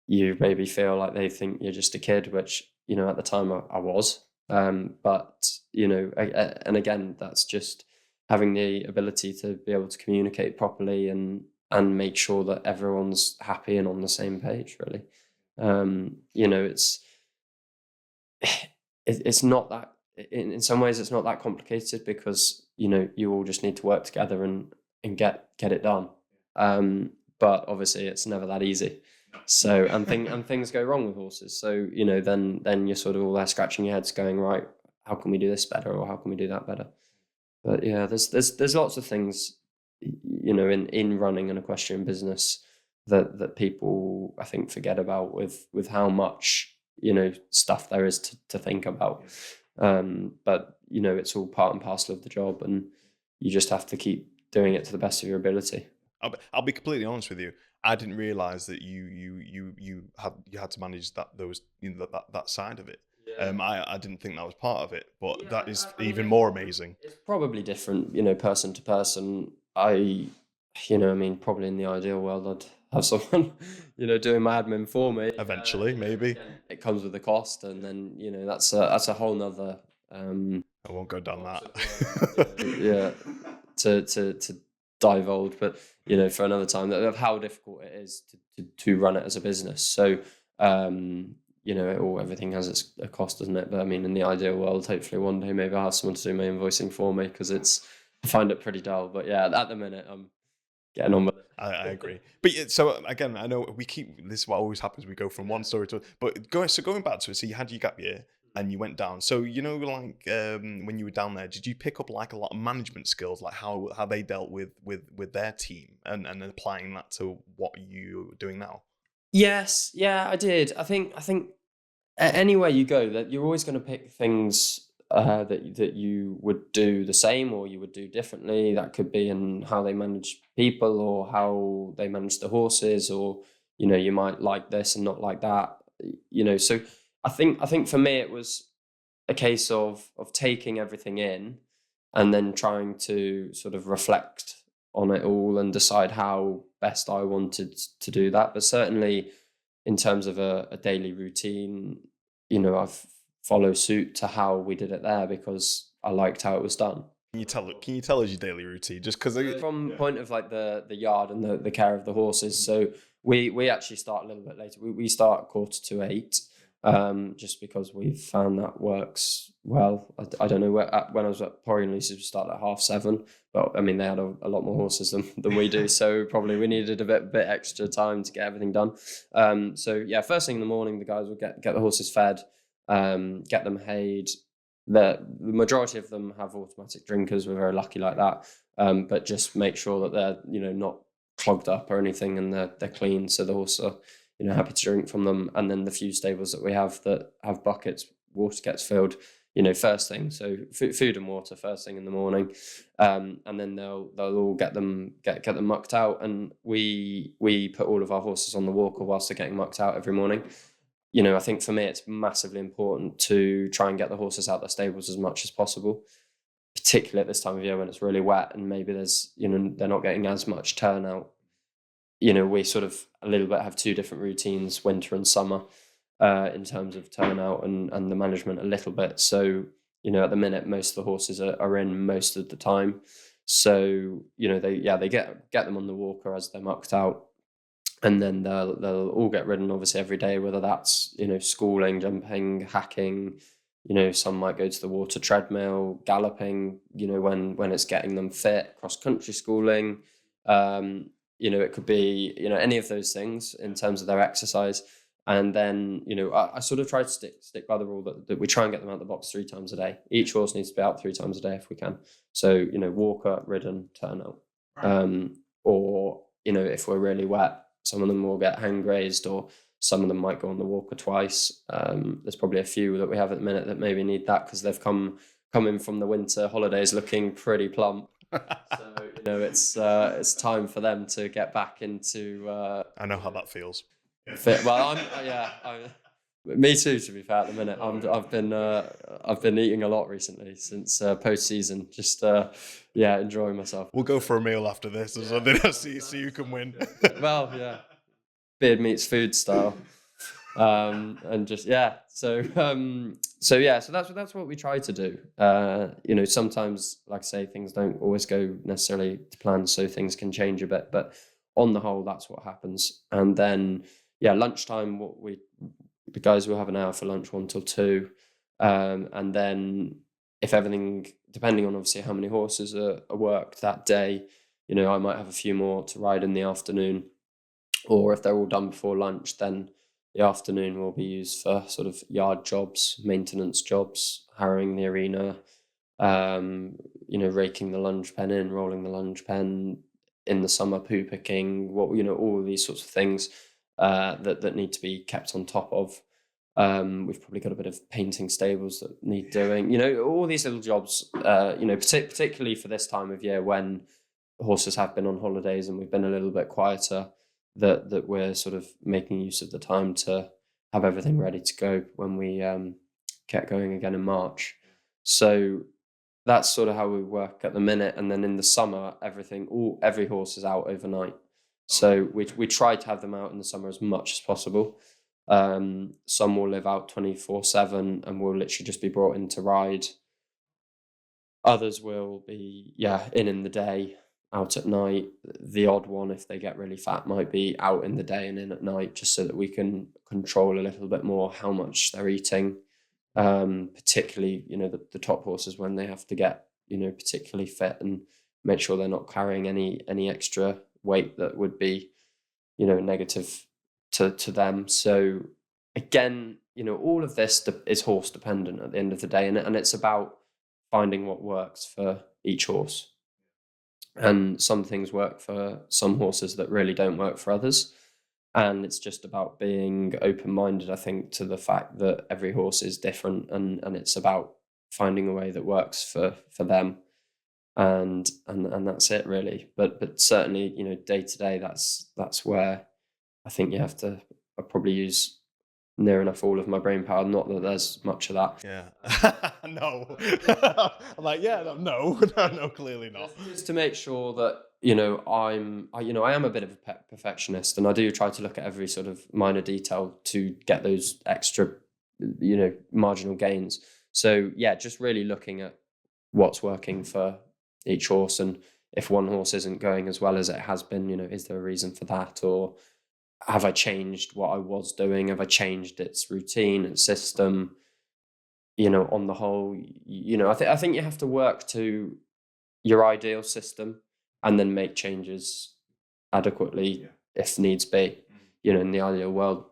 Speaker 2: you maybe feel like they think you're just a kid, which, you know, at the time I was. But, you know, and again, that's just having the ability to be able to communicate properly and make sure that everyone's happy and on the same page, really. You know, it's not that, in some ways it's not that complicated, because, you know, you all just need to work together and get it done. But obviously it's never that easy. So, and things go wrong with horses. So, you know, then you're sort of all there scratching your heads going, right, how can we do this better, or how can we do that better? But yeah, there's lots of things, you know, in running an equestrian business that people, I think, forget about with how much, you know, stuff there is to think about. But, you know, it's all part and parcel of the job, and you just have to keep doing it to the best of your ability.
Speaker 1: I'll be completely honest with you. I didn't realize that you had to manage those, you know, that side of it.
Speaker 2: Yeah.
Speaker 1: I didn't think that was part of it, but
Speaker 2: Yeah,
Speaker 1: that is
Speaker 2: I mean,
Speaker 1: even more amazing.
Speaker 2: it's probably different, you know, person to person. You know, I mean, probably in the ideal world, I'd have someone, you know, doing my admin for me.
Speaker 1: Eventually, maybe.
Speaker 2: It comes with a cost, and then, you know, that's a whole nother.
Speaker 1: I won't go down that.
Speaker 2: Yeah, to divulge, but, you know, for another time, of how difficult it is to run it as a business. So, you know, everything has a cost, doesn't it? But I mean, in the ideal world, hopefully one day maybe I'll have someone to do my invoicing for me, because I find it pretty dull. But yeah, at the minute I'm getting on with it.
Speaker 1: I agree. But yeah, so again, I know this is what always happens. We go from one story to, but going back to it. So you had your gap year and you went down. So, you know, like when you were down there, did you pick up like a lot of management skills, like how they dealt with their team, and applying that to what you're doing now?
Speaker 2: Yes, yeah, I did. I think anywhere you go, that you're always going to pick things that you would do the same, or you would do differently. That could be in how they manage people, or how they manage the horses, or, you might like this and not like that. So I think for me it was a case of taking everything in and then trying to sort of reflect on it all and decide how best I wanted to do that. But certainly in terms of a daily routine, I've follow suit to how we did it there because I liked how it was done.
Speaker 1: Can you tell us your daily routine? Just because
Speaker 2: From point of like the yard and the care of the horses. So we actually start a little bit later. We start 7:45, just because we've found that works well. I don't know when I was at Porry and Lucy's, we started at 7:30, but I mean they had a lot more horses than we do, so probably we needed a bit extra time to get everything done. So yeah, first thing in the morning, the guys will get the horses fed, get them hayed. The majority of them have automatic drinkers. We're very lucky like that, but just make sure that they're not clogged up or anything, and they're clean, so the horses are happy to drink from them. And then the few stables that we have that have buckets, water gets filled first thing, so food and water first thing in the morning, and then they'll all get them mucked out, and we put all of our horses on the walker whilst they're getting mucked out every morning. I think for me it's massively important to try and get the horses out their stables as much as possible, particularly at this time of year when it's really wet and maybe there's they're not getting as much turnout. We sort of a little bit have two different routines, winter and summer, in terms of turnout and the management a little bit. So at the minute most of the horses are in most of the time, so they get them on the walker as they're mucked out. And then they'll all get ridden obviously every day, whether that's schooling, jumping, hacking. Some might go to the water treadmill, galloping. When it's getting them fit, cross country schooling. It could be any of those things in terms of their exercise. And then I sort of try to stick by the rule that we try and get them out of the box 3 times a day. Each horse needs to be out 3 times a day if we can. So walker, ridden, turnout, or if we're really wet, some of them will get hand grazed, or some of them might go on the walker twice. There's probably a few that we have at the minute that maybe need that because they've come in from the winter holidays looking pretty plump. So it's time for them to get back into.
Speaker 1: I know how that feels.
Speaker 2: Fit. Well, me too. To be fair, at the minute, I've been eating a lot recently since post season. Just enjoying myself.
Speaker 1: We'll go for a meal after this or something. So you can win.
Speaker 2: Well, yeah, beard meets food style, and just So that's what we try to do. Sometimes, like I say, things don't always go necessarily to plan, so things can change a bit. But on the whole, that's what happens. And then lunchtime, the guys will have an hour for lunch, 1 till 2, and then if everything, depending on obviously how many horses are worked that day, I might have a few more to ride in the afternoon, or if they're all done before lunch, then the afternoon will be used for sort of yard jobs, maintenance jobs, harrowing the arena, raking the lunge pen in, rolling the lunge pen, in the summer poo picking, all of these sorts of things that need to be kept on top of. We've probably got a bit of painting stables that need doing, all these little jobs, particularly for this time of year when horses have been on holidays and we've been a little bit quieter, that we're sort of making use of the time to have everything ready to go when we get going again in March. So that's sort of how we work at the minute. And then in the summer, every horse is out overnight. So we try to have them out in the summer as much as possible. Some will live out 24/7 and will literally just be brought in to ride. Others will be in the day, out at night. The odd one, if they get really fat, might be out in the day and in at night, just so that we can control a little bit more how much they're eating. Particularly, the top horses, when they have to get, particularly fit and make sure they're not carrying any extra weight that would be, negative to them. So again, all of this is horse dependent at the end of the day, and it's about finding what works for each horse. And some things work for some horses that really don't work for others. And it's just about being open-minded, I think, to the fact that every horse is different, and it's about finding a way that works for them. And that's it really. But certainly, day to day, that's where I think you have to probably use near enough all of my brain power. Not that there's much of that.
Speaker 1: Yeah. No. I'm like, yeah, no, no, clearly not.
Speaker 2: Just to make sure that, you know, I am a bit of a perfectionist, and I do try to look at every sort of minor detail to get those extra, you know, marginal gains. So yeah, just really looking at what's working for each horse, and if one horse isn't going as well as it has been, you know, is there a reason for that, or have I changed what I was doing? Have I changed its routine and system? You know, on the whole, you know, I think you have to work to your ideal system and then make changes adequately if needs be. You know, in the ideal world,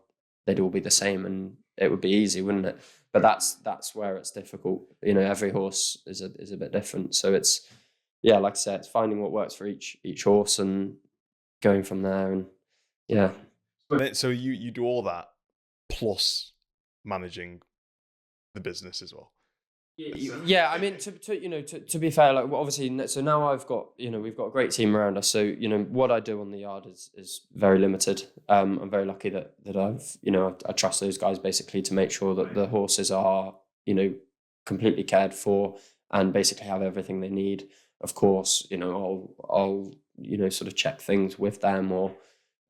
Speaker 2: they'd all be the same and it would be easy, wouldn't it? But that's where it's difficult. You know, every horse is a bit different. So it's, yeah, like I said, it's finding what works for each horse and going from there. And yeah.
Speaker 1: So you do all that plus managing the business as well.
Speaker 2: Yeah, I mean, to be fair, like, well, obviously, so now I've got, you know, we've got a great team around us. So, you know, what I do on the yard is very limited. I'm very lucky that I've, you know, I trust those guys basically to make sure that the horses are, you know, completely cared for and basically have everything they need. Of course, you know, I'll you know, sort of check things with them, or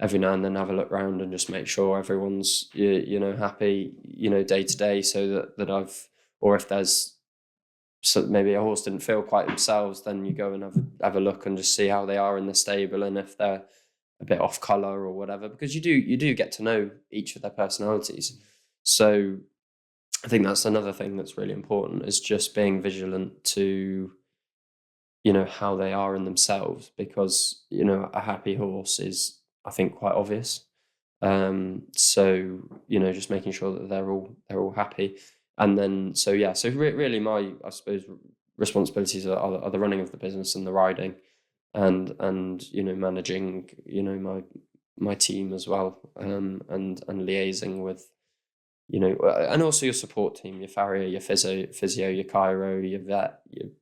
Speaker 2: every now and then have a look around and just make sure everyone's, you know, happy, you know, day to day, so that I've, or if there's, so maybe a horse didn't feel quite themselves, then you go and have a look and just see how they are in the stable, and if they're a bit off color or whatever, because you do get to know each of their personalities. So I think that's another thing that's really important, is just being vigilant to, you know, how they are in themselves, because, you know, a happy horse is, I think, quite obvious. So, you know, just making sure that they're all happy. And then, so yeah, so really my, I suppose, responsibilities are the running of the business and the riding, and you know, managing, you know, my team as well, and liaising with, you know, and also your support team, your farrier, your physio, your chiro, your vet,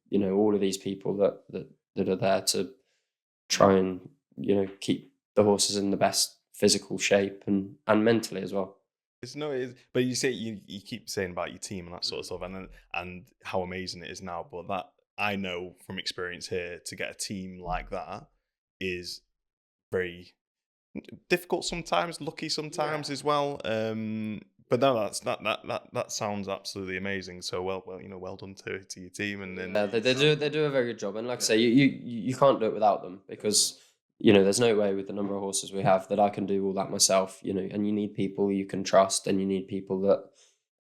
Speaker 2: you know, all of these people that are there to try and, you know, keep the horses in the best physical shape and mentally as well.
Speaker 1: But you say you keep saying about your team and that sort of stuff, and how amazing it is now. But that, I know from experience here, to get a team like that is very difficult sometimes, lucky sometimes as well. But no, that sounds absolutely amazing. So well, you know, well done to your team, and then
Speaker 2: Yeah, they do a very good job, and like I say, you can't do it without them, because, you know, there's no way with the number of horses we have that I can do all that myself. You know, and you need people you can trust, and you need people that,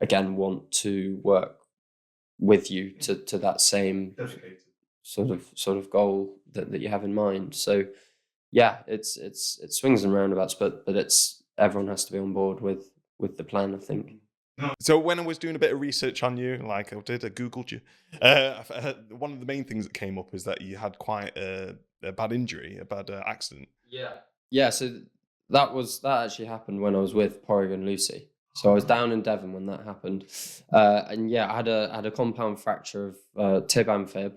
Speaker 2: again, want to work with you to that same sort of goal that you have in mind. So yeah, it swings and roundabouts, but it's, everyone has to be on board with the plan, I think.
Speaker 1: So when I was doing a bit of research on you, like I Googled you. One of the main things that came up is that you had quite a bad injury, a bad accident.
Speaker 2: Yeah, so that actually happened when I was with Porrig and Lucy. So I was down in Devon when that happened, and yeah, I had a compound fracture of tib and fib,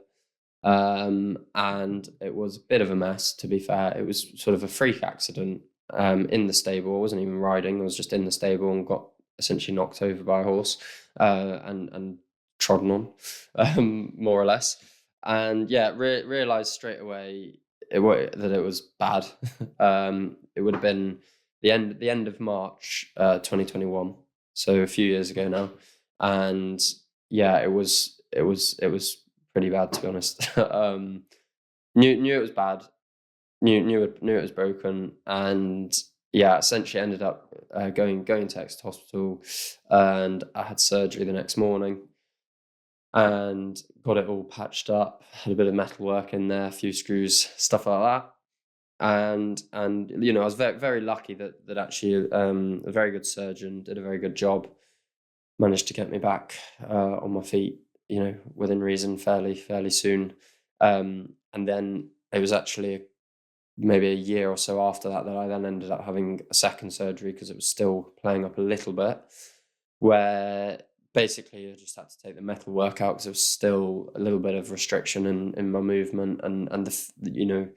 Speaker 2: and it was a bit of a mess. To be fair, it was sort of a freak accident in the stable. I wasn't even riding; I was just in the stable and got essentially knocked over by a horse, and trodden on, more or less. And yeah, realized straight away that it was bad. It would have been the end of March 2021, so a few years ago now. And yeah, it was pretty bad, to be honest. Knew it was bad, knew it was broken, and yeah, essentially ended up going to Exeter Hospital, and I had surgery the next morning and got it all patched up. Had a bit of metal work in there, a few screws, stuff like that. And you know, I was very lucky that actually a very good surgeon did a very good job, managed to get me back on my feet, you know, within reason, fairly soon. And then it was actually maybe a year or so after that I then ended up having a second surgery, because it was still playing up a little bit, where basically I just had to take the metal work out, because there was still a little bit of restriction in my movement, and you know,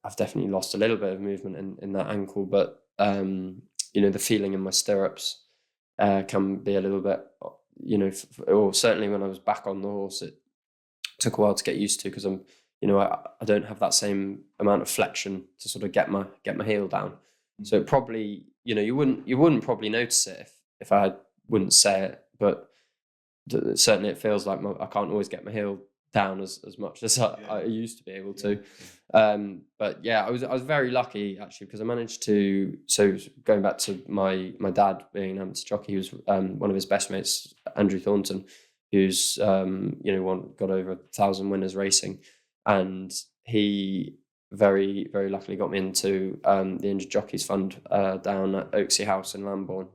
Speaker 2: I've definitely lost a little bit of movement in that ankle, but the feeling in my stirrups can be a little bit, or certainly when I was back on the horse, it took a while to get used to, because I'm, I don't have that same amount of flexion to sort of get my heel down. So it probably, you wouldn't probably notice it if I wouldn't say it, but certainly it feels like I can't always get my heel down as much as I used to be able to. But yeah, I was very lucky actually, because I managed to. So going back to my dad being an amateur jockey, he was one of his best mates, Andrew Thornton, who's got over 1,000 winners racing, and he very, very luckily got me into the Injured Jockeys Fund down at Oaksey House in Lambourne.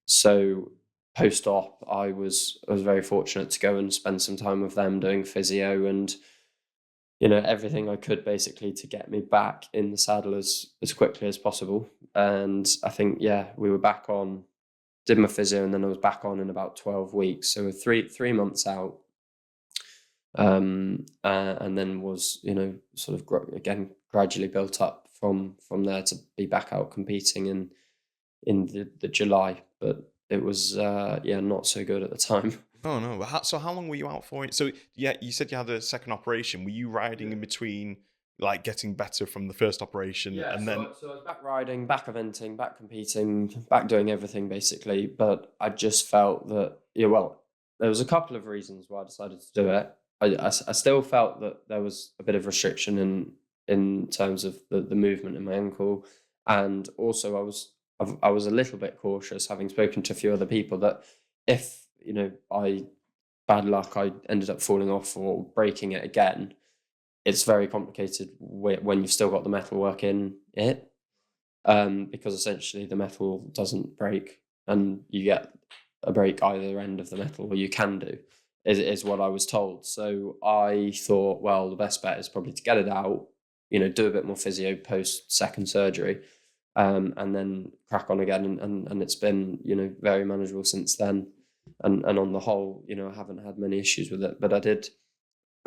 Speaker 2: So post-op, I was very fortunate to go and spend some time with them doing physio and everything I could basically to get me back in the saddle as quickly as possible. And I think we were back on, did my physio, and then I was back on in about 12 weeks. So 3 months out, and then was sort of again gradually built up from there to be back out competing in the July, but it was not so good at the time.
Speaker 1: Oh no! So how long were you out for? So yeah, you said you had a second operation. Were you riding in between, like getting better from the first operation, and then?
Speaker 2: So I was back riding, back eventing, back competing, back doing everything basically. But I just felt that there was a couple of reasons why I decided to do it. I still felt that there was a bit of restriction in terms of the movement in my ankle, and also I was a little bit cautious, having spoken to a few other people, that if bad luck, I ended up falling off or breaking it again, it's very complicated when you've still got the metalwork in it, because essentially the metal doesn't break and you get a break either end of the metal, or you can do, is what I was told. So I thought, well, the best bet is probably to get it out, do a bit more physio post second surgery, and then crack on again. And it's been, very manageable since then. And on the whole, I haven't had many issues with it. But I did,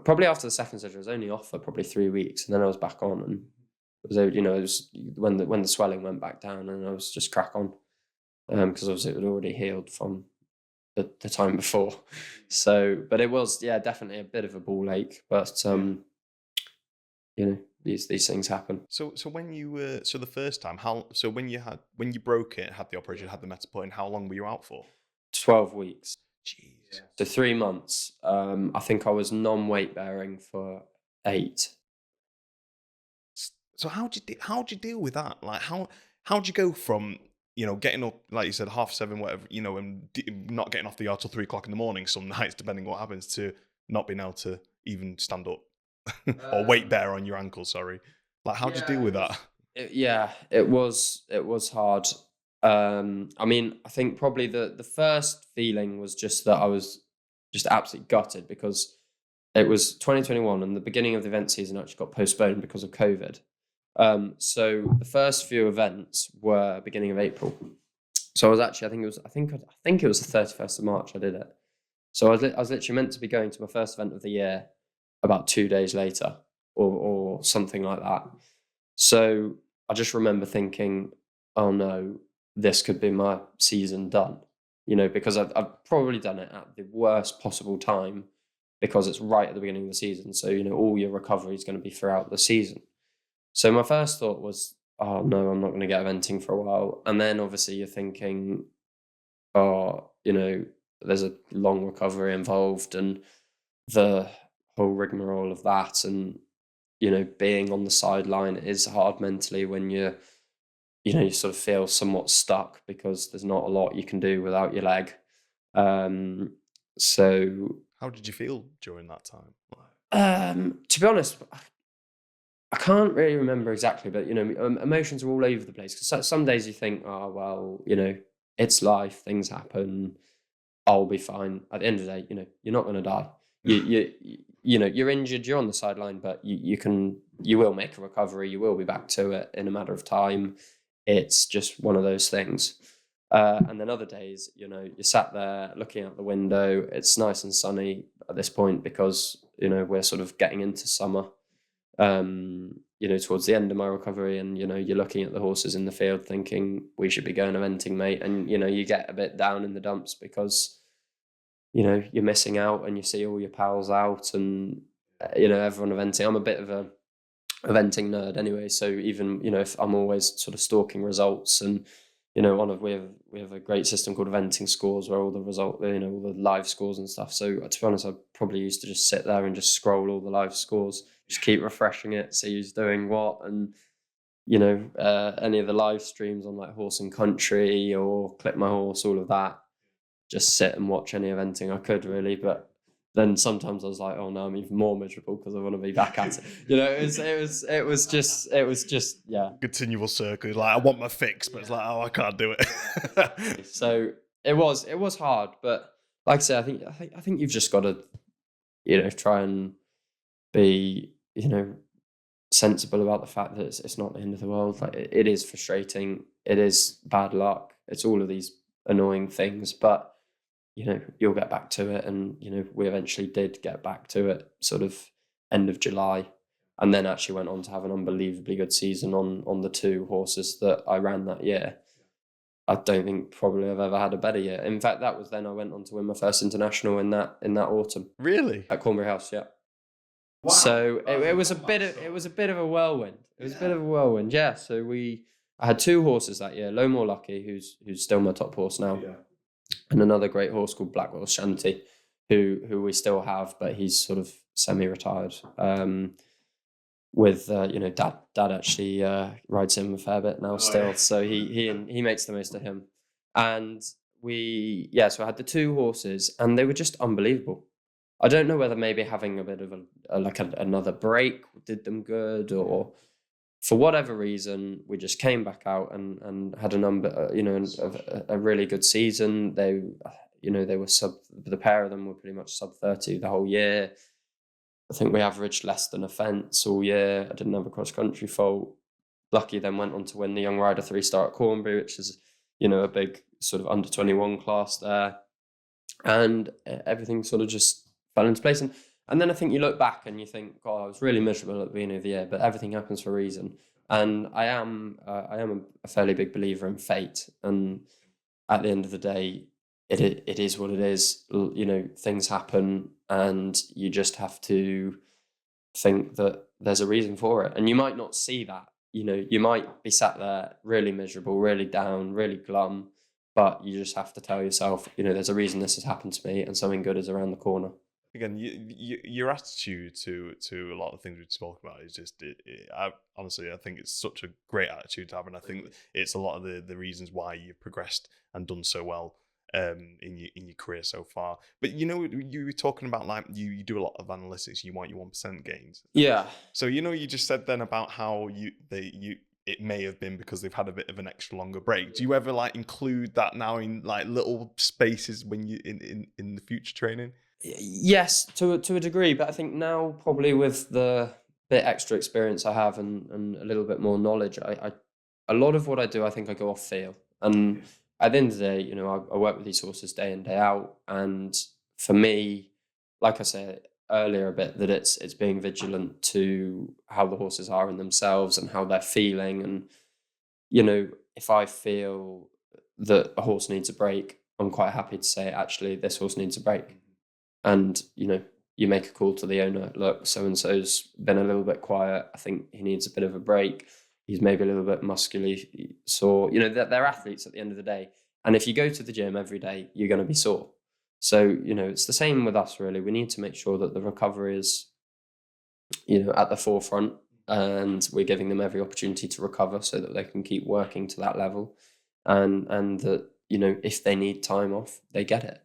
Speaker 2: probably after the second surgery, I was only off for probably 3 weeks, and then I was back on, and it was when the swelling went back down, and I was just crack on, because obviously it had already healed from the time before. So, but it was definitely a bit of a ball ache, but these things happen.
Speaker 1: So when you were the first time, when you broke it, had the operation, had the metal put in, how long were you out for?
Speaker 2: 12 weeks.
Speaker 1: Jeez.
Speaker 2: So 3 months. I think I was non-weight bearing for 8.
Speaker 1: So how'd you deal with that? Like how'd you go from getting up, like you said, 7:30, whatever, and not getting off the yard till 3:00 in the morning some nights, depending what happens, to not being able to even stand up or weight bear on your ankle? Sorry, like how'd you deal with that?
Speaker 2: It was hard. I mean, I think probably the first feeling was just that I was just absolutely gutted, because it was 2021 and the beginning of the event season actually got postponed because of COVID. So the first few events were beginning of April. So I was actually, I think it was the 31st of March I did it. So I was literally meant to be going to my first event of the year about 2 days later, or something like that. So I just remember thinking, oh no, this could be my season done, because I've probably done it at the worst possible time, because it's right at the beginning of the season. So, all your recovery is going to be throughout the season. So my first thought was, oh no, I'm not going to get eventing for a while. And then obviously you're thinking, oh, there's a long recovery involved, and the whole rigmarole of that. And, being on the sideline is hard mentally when you sort of feel somewhat stuck, because there's not a lot you can do without your leg. So
Speaker 1: how did you feel during that time?
Speaker 2: To be honest, I can't really remember exactly, but emotions are all over the place, because some days you think, oh well, it's life, things happen, I'll be fine. At the end of the day, you're not going to die. You're injured, you're on the sideline, but you will make a recovery, you will be back to it in a matter of time. It's just one of those things. And then other days, you're sat there looking out the window. It's nice and sunny at this point, because we're sort of getting into summer. towards the end of my recovery, and you're looking at the horses in the field thinking we should be going eventing, mate, and you get a bit down in the dumps because you're missing out, and you see all your pals out, and everyone eventing. I'm a bit of a eventing nerd anyway, so even if I'm always sort of stalking results, and we have a great system called eventing scores where all the all the live scores and stuff. So to be honest, I probably used to just sit there and just scroll all the live scores, just keep refreshing it, see who's doing what, and any of the live streams on like Horse and Country or Clip My Horse, all of that. Just sit and watch any eventing I could, really. But then sometimes I was like, oh no, I'm even more miserable because I want to be back at it. It was just yeah.
Speaker 1: Continual circle. Like, I want my fix, but it's like, oh, I can't do it.
Speaker 2: So it was hard, but like I said, I think you've just got to try and be sensible about the fact that it's not the end of the world. Like, it is frustrating, it is bad luck, it's all of these annoying things, but you'll get back to it. And we eventually did get back to it sort of end of July, and then actually went on to have an unbelievably good season on the 2 horses that I ran that year. I don't think probably I've ever had a better year. In fact, that was then I went on to win my first international in that autumn.
Speaker 1: Really?
Speaker 2: At Cornbury House, yeah. Wow. So it was a bit of a whirlwind. It was a bit of a whirlwind, yeah. So I had 2 horses that year. Low More Lucky, who's still my top horse now, and another great horse called Blackwell Shanty, who we still have, but he's sort of semi-retired. With Dad actually rides him a fair bit now still, so he makes the most of him. And so I had the 2 horses, and they were just unbelievable. I don't know whether maybe having a bit of another break did them good, or for whatever reason, we just came back out and had a really good season. They were the pair of them were pretty much sub 30 the whole year. I think we averaged less than a fence all year. I didn't have a cross country fault. Lucky then went on to win the Young Rider 3-star at Cornbury, which is a big sort of under 21 class there, and everything sort of just fell into place. And then I think you look back and you think, God, I was really miserable at the beginning of the year, but everything happens for a reason. And I am a fairly big believer in fate. And at the end of the day, it is what it is. Things happen, and you just have to think that there's a reason for it. And you might not see that. You might be sat there really miserable, really down, really glum, but you just have to tell yourself, there's a reason this has happened to me, and something good is around the corner.
Speaker 1: Again, your attitude to a lot of things we've spoken about is just, honestly, I think it's such a great attitude to have, and I think it's a lot of the reasons why you've progressed and done so well in your career so far. But you were talking about, like, you do a lot of analytics, you want your 1% gains.
Speaker 2: Yeah.
Speaker 1: So you just said then about how it may have been because they've had a bit of an extra longer break. Do you ever like include that now in like little spaces when you in the future training?
Speaker 2: Yes, to a degree, but I think now probably with the bit extra experience I have and a little bit more knowledge, I a lot of what I do, I think I go off feel. And at the end of the day, I work with these horses day in, day out, and for me, like I said earlier a bit, that it's being vigilant to how the horses are in themselves and how they're feeling. And if I feel that a horse needs a break, I'm quite happy to say, actually, this horse needs a break. And, you make a call to the owner, look, so-and-so's been a little bit quiet. I think he needs a bit of a break. He's maybe a little bit muscularly sore. They're athletes at the end of the day. And if you go to the gym every day, you're going to be sore. So, it's the same with us, really. We need to make sure that the recovery is, at the forefront, and we're giving them every opportunity to recover so that they can keep working to that level. And that, if they need time off, they get it.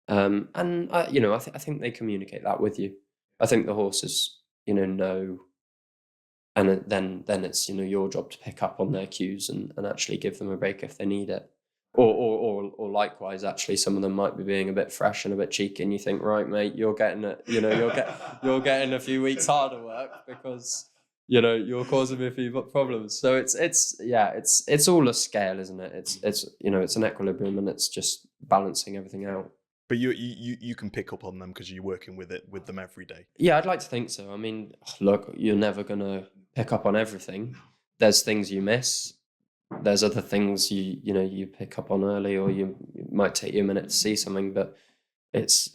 Speaker 2: I think they communicate that with you. I think the horses, know, and then it's your job to pick up on their cues and actually give them a break if they need it. Or likewise, actually, some of them might be being a bit fresh and a bit cheeky, and you think, right, mate, you're getting it. You're getting a few weeks harder work because you're causing me a few problems. So it's all a scale, isn't it? It's an equilibrium, and it's just balancing everything out.
Speaker 1: But you can pick up on them because you're working with them every day.
Speaker 2: Yeah, I'd like to think so. I mean, look, you're never gonna pick up on everything. There's things you miss. There's other things you pick up on early, or it might take you a minute to see something. But it's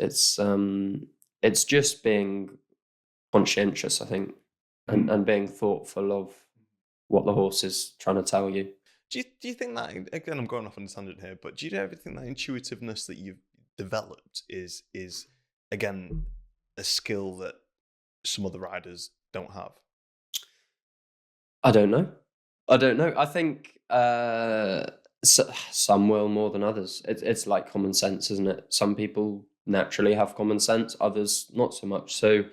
Speaker 2: just being conscientious, I think, and being thoughtful of what the horse is trying to tell you.
Speaker 1: Do you think that, again, I'm going off on a tangent here, but do you ever think that intuitiveness that you've developed is again a skill that some other riders don't have?
Speaker 2: I don't know. I think some will more than others. It's like common sense, isn't it? Some people naturally have common sense, others not so much. So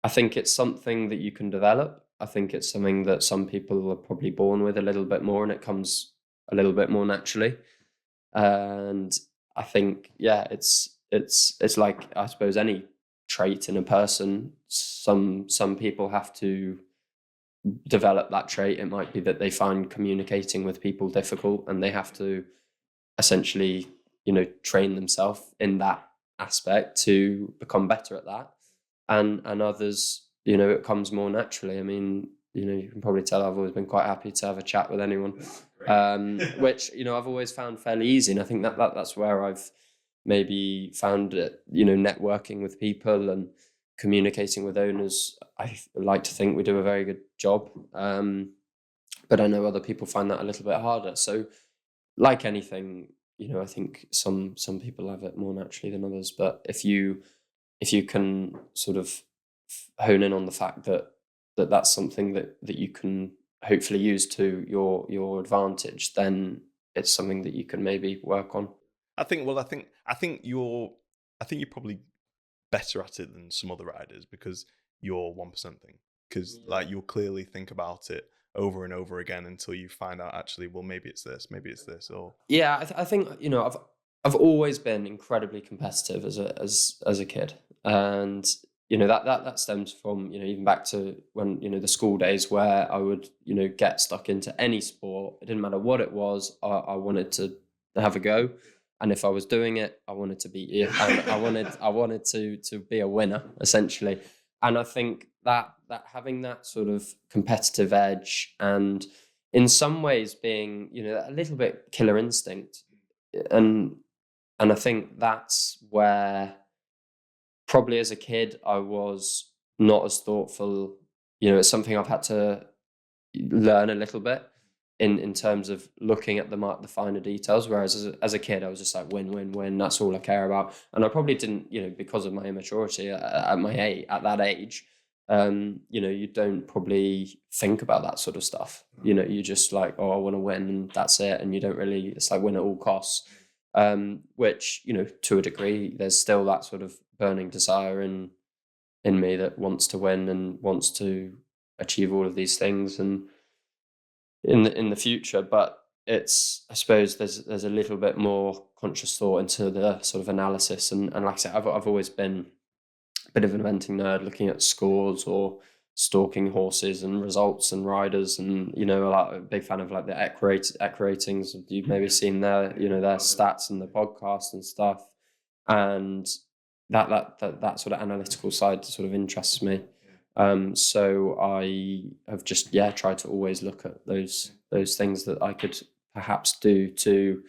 Speaker 2: I think it's something that you can develop. I think it's something that some people are probably born with a little bit more, and it comes a little bit more naturally. And I think, yeah, it's like, I suppose, any trait in a person. Some people have to develop that trait. It might be that they find communicating with people difficult, and they have to essentially, train themselves in that aspect to become better at that. And others, it comes more naturally. I mean, you can probably tell I've always been quite happy to have a chat with anyone, which, I've always found fairly easy. And I think that's where I've maybe found it, networking with people and communicating with owners. I like to think we do a very good job. But I know other people find that a little bit harder. So like anything, I think some people have it more naturally than others. But if you can sort of hone in on the fact that that's something that you can hopefully use to your advantage, then it's something that you can maybe work on.
Speaker 1: I think you're probably better at it than some other riders because you're 1% thing. Because like you'll clearly think about it over and over again until you find out, actually, well, maybe it's this, or
Speaker 2: yeah. I think I've always been incredibly competitive as a kid, and that stems from even back to when the school days, where I would get stuck into any sport. It didn't matter what it was. I wanted to have a go, and if I was doing it, I wanted to beat you. I wanted to be a winner, essentially. And I think that having that sort of competitive edge, and in some ways being a little bit killer instinct, and I think that's where probably as a kid I was not as thoughtful. It's something I've had to learn a little bit in terms of looking at the finer details. Whereas as a kid, I was just like, win. That's all I care about. And I probably didn't, because of my immaturity at that age, you don't probably think about that sort of stuff. You just like, oh, I want to win, and that's it. And you don't really, it's like win at all costs. Which, to a degree, there's still that sort of burning desire in me that wants to win and wants to achieve all of these things and in the future. But it's, I suppose there's a little bit more conscious thought into the sort of analysis, and like I said, I've always been a bit of an eventing nerd, looking at scores or stalking horses and results and riders, and a big fan of like the Eq ratings. You've maybe seen their their stats and the podcast and stuff, and that sort of analytical side sort of interests me. So I have just tried to always look at those things that I could perhaps do to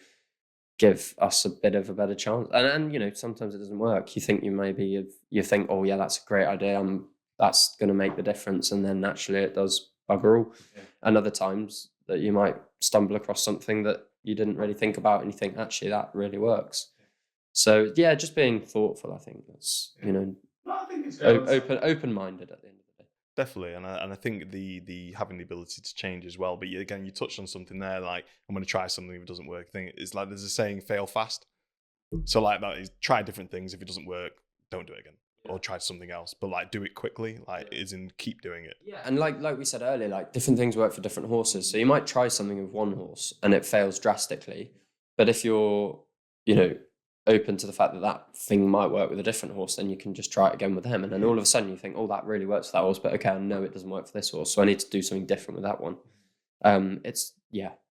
Speaker 2: give us a bit of a better chance. And sometimes it doesn't work. You think you think, oh yeah, that's a great idea. That's going to make the difference, and then naturally it does bugger all. Yeah. And other times that you might stumble across something that you didn't really think about, and you think, actually, that really works. Yeah. So just being thoughtful. I think that's I think it's open-minded at the end of the day.
Speaker 1: Definitely, and I think the having the ability to change as well. But again, you touched on something there, like I'm going to try something if it doesn't work. It's like there's a saying, fail fast. So like that is, try different things. If it doesn't work, don't do it again. Or try something else, but like do it quickly, like is in keep doing it.
Speaker 2: Yeah, and like we said earlier, like different things work for different horses. So you might try something with one horse and it fails drastically, but if you're open to the fact that thing might work with a different horse, then you can just try it again with them, and then all of a sudden you think, oh, that really works for that horse, but okay, I know it doesn't work for this horse, so I need to do something different with that one.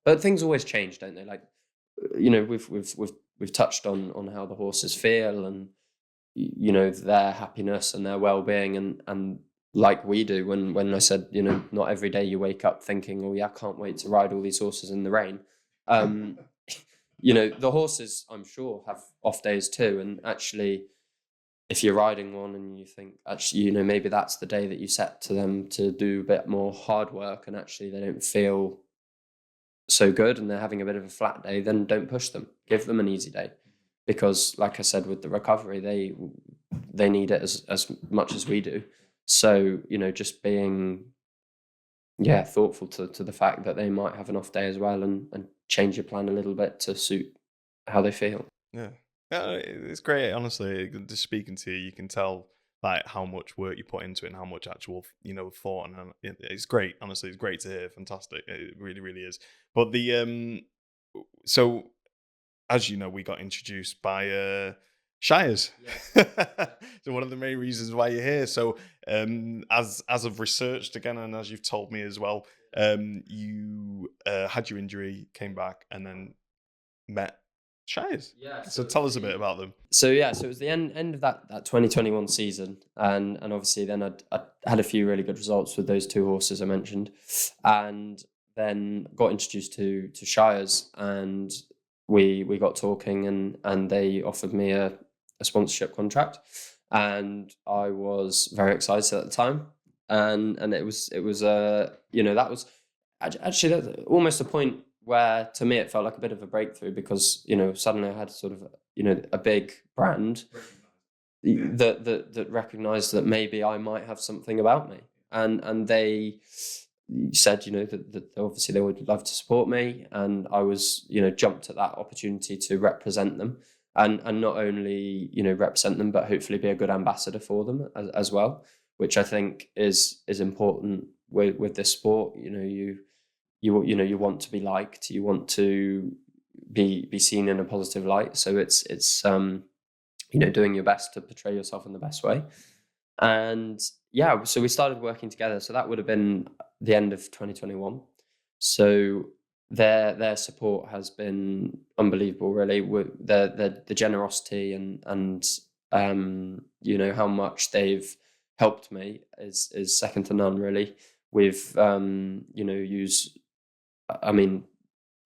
Speaker 2: But things always change, don't they? Like we've touched on how the horses feel and their happiness and their well-being, and like we do. When I said, not every day you wake up thinking, oh yeah, I can't wait to ride all these horses in the rain. The horses, I'm sure, have off days too. And actually, if you're riding one and you think, actually, maybe that's the day that you set to them to do a bit more hard work, and actually they don't feel so good and they're having a bit of a flat day, then don't push them. Give them an easy day. Because like I said, with the recovery, they need it as much as we do. So, just being thoughtful to the fact that they might have an off day as well, and change your plan a little bit to suit how they feel.
Speaker 1: Yeah. Yeah, it's great. Honestly, just speaking to you, you can tell like how much work you put into it and how much actual thought, and it's great. Honestly, it's great to hear. Fantastic. It really, really is. But so as you know, we got introduced by Shires.
Speaker 2: Yeah.
Speaker 1: So one of the main reasons why you're here. So as I've researched again, and as you've told me as well, you had your injury, came back, and then met Shires.
Speaker 2: Yeah.
Speaker 1: So tell us a bit about them.
Speaker 2: So it was the end of that 2021 season, and obviously then I had a few really good results with those two horses I mentioned, and then got introduced to Shires, and we got talking, and they offered me a sponsorship contract, and I was very excited at the time, and it was that was actually that was almost a point where to me it felt like a bit of a breakthrough, because suddenly I had sort of a big brand that recognized that maybe I might have something about me, and they said that obviously they would love to support me, and I was jumped at that opportunity to represent them, and not only represent them, but hopefully be a good ambassador for them as well, which I think is important with this sport. You want to be liked, you want to be seen in a positive light, so it's doing your best to portray yourself in the best way. And so we started working together. So that would have been the end of 2021. So their support has been unbelievable, really. The generosity and how much they've helped me is second to none, really. We've used,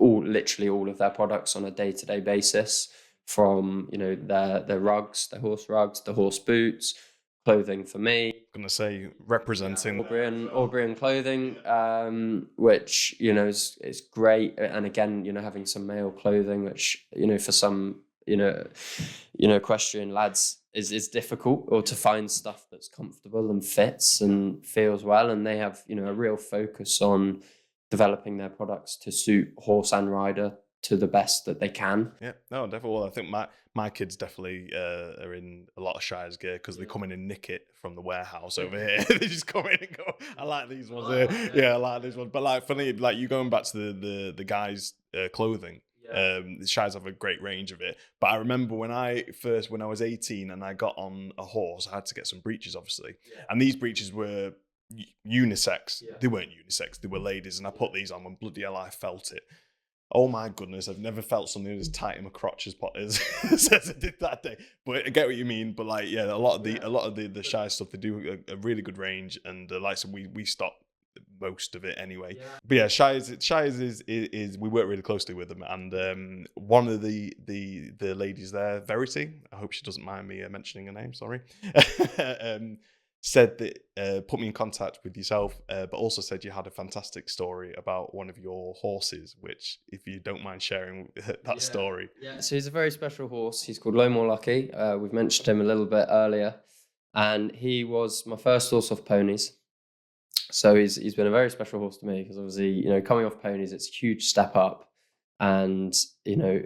Speaker 2: literally all of their products on a day-to-day basis, from their rugs, their horse rugs, the horse boots, clothing for me.
Speaker 1: I'm gonna say representing
Speaker 2: Aubryon clothing, which is great, and again having some male clothing, which for some equestrian lads is difficult, or to find stuff that's comfortable and fits and feels well, and they have a real focus on developing their products to suit horse and rider to the best that they can.
Speaker 1: Yeah, no, definitely. Well, I think my kids definitely are in a lot of Shires gear, because they come in and nick it from the warehouse over here. They just come in and go, I like these ones here. Yeah, I like these ones. But like, funny, like you going back to the guys' clothing. The Shires have a great range of it. But I remember when I was 18 and I got on a horse, I had to get some breeches, obviously. Yeah. And these breeches were unisex. Yeah. They weren't unisex, they were ladies. And I put these on, and bloody hell, I felt it. Oh my goodness, I've never felt something as tight in my crotch as I did that day. But I get what you mean. But like, yeah, a lot of the Shire stuff, they do a really good range, and like so we stopped most of it anyway. Yeah. But yeah, Shires is we work really closely with them, and one of the ladies there, Verity, I hope she doesn't mind me mentioning her name, sorry, said that put me in contact with yourself, but also said you had a fantastic story about one of your horses, which, if you don't mind sharing that story.
Speaker 2: Yeah, so he's a very special horse. He's called Low More Lucky. We've mentioned him a little bit earlier, and he was my first horse off ponies. So he's been a very special horse to me, because obviously, coming off ponies, it's a huge step up, and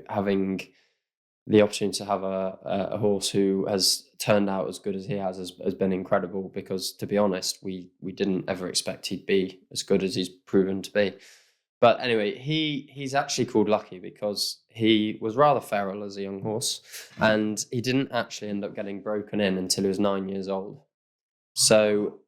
Speaker 2: having the opportunity to have a horse who has turned out as good as he has been incredible, because, to be honest, we didn't ever expect he'd be as good as he's proven to be. But anyway, he's actually called Lucky because he was rather feral as a young horse, and he didn't actually end up getting broken in until he was 9 years old. So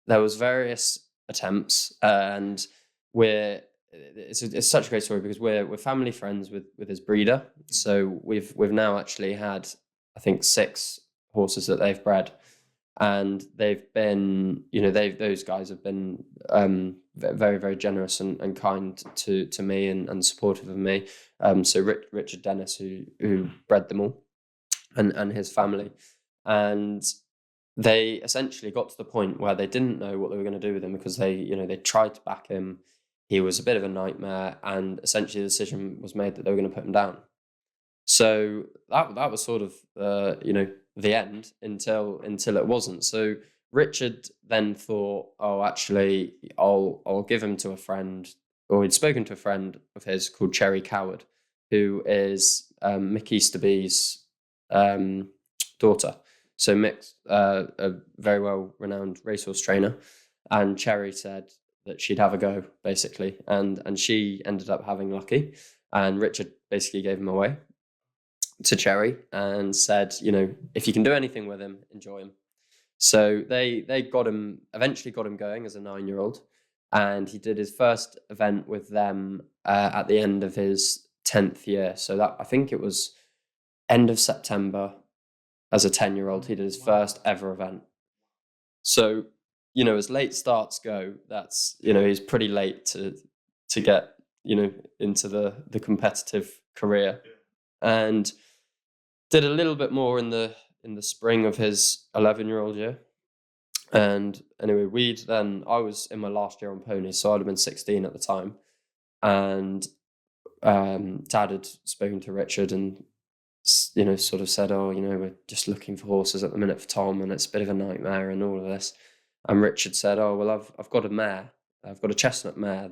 Speaker 2: there was various attempts, and it's such a great story, because we're family friends with his breeder. So we've now actually had, I think, 6 horses that they've bred, and they've been, those guys have been very, very generous and kind to me and supportive of me. So Richard Dennis, who bred them all, and his family, and they essentially got to the point where they didn't know what they were going to do with him, because they tried to back him. He was a bit of a nightmare, and essentially the decision was made that they were going to put him down. So that was sort of the end until it wasn't. So Richard then thought, oh, actually, I'll give him to a friend, or he'd spoken to a friend of his called Cherry Coward, who is Mick Easterby's daughter. So Mick's a very well renowned racehorse trainer, and Cherry said that she'd have a go, basically, and she ended up having Lucky, and Richard basically gave him away to Cherry and said, if you can do anything with him, enjoy him. So they eventually got him going as a 9-year-old, and he did his first event with them at the end of his 10th year. So that, I think it was end of September, as a 10-year-old, he did his first ever event. So, as late starts go, that's, he's pretty late to get, into the competitive career. And did a little bit more in the spring of his 11-year-old year. And anyway, I was in my last year on ponies, so I'd have been 16 at the time. And Dad had spoken to Richard and, sort of said, oh, we're just looking for horses at the minute for Tom, and it's a bit of a nightmare and all of this. And Richard said, oh, well, I've got a mare. I've got a chestnut mare